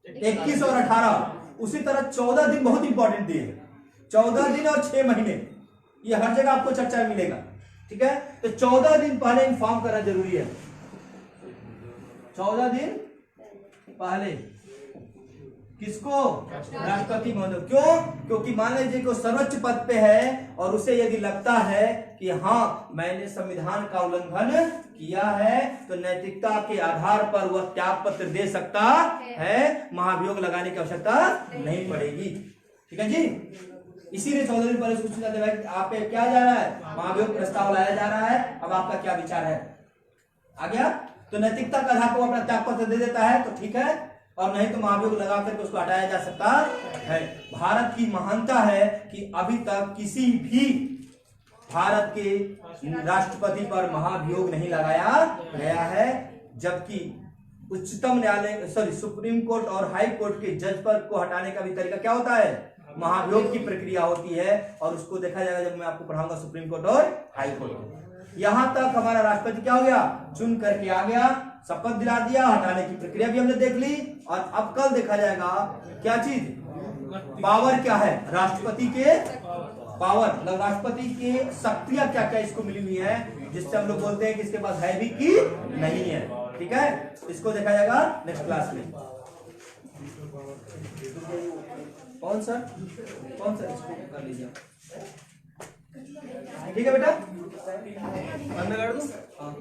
21 और 18, उसी तरह 14 दिन बहुत इंपॉर्टेंट दिए हैं। 14 दिन और 6 महीने ये हर जगह आपको चर्चा मिलेगा, ठीक है। तो 14 दिन पहले इन्फॉर्म करना जरूरी है, 14 दिन पहले किसको, राष्ट्रपति महोदय। क्यों, क्योंकि मान लीजिए कि सर्वोच्च पद पे है और उसे यदि लगता है कि हाँ मैंने संविधान का उल्लंघन किया है तो नैतिकता के आधार पर वह त्याग पत्र दे सकता है, महाभियोग लगाने की आवश्यकता नहीं पड़ेगी, ठीक है जी। इसीलिए 14 दिन पहले सूचना दे रहा है कि आप पे क्या जा रहा है, महाभियोग प्रस्ताव लाया जा रहा है, अब आपका क्या विचार है। आ गया, तो नैतिकता के आधार पर अपना त्याग पत्र दे देता है तो ठीक है, और नहीं तो महाभियोग लगा करके उसको हटाया जा सकता है। भारत की महानता है कि अभी तक किसी भी भारत के राष्ट्रपति पर महाभियोग नहीं लगाया गया है, जबकि उच्चतम न्यायालय सुप्रीम कोर्ट और हाई कोर्ट के जज पर को हटाने का भी तरीका क्या होता है, महाभियोग की प्रक्रिया होती है। और उसको देखा जाएगा जब मैं आपको पढ़ाऊंगा सुप्रीम कोर्ट और हाई कोर्ट। यहां तक हमारा राष्ट्रपति क्या हो गया, चुन करके आ गया, शपथ दिला दिया, हटाने की प्रक्रिया भी हमने देख ली। और अब कल देखा जाएगा क्या चीज, पावर क्या है राष्ट्रपति के, पावर मतलब राष्ट्रपति के शक्तियां क्या क्या इसको मिली हुई है, जिससे हम लोग बोलते हैं कि इसके पास है भी कि नहीं है। ठीक है, इसको देखा जाएगा नेक्स्ट क्लास में। कौन सा इसको कर लीजिए। ठीक है बेटा, बंद कर दूं। हाँ।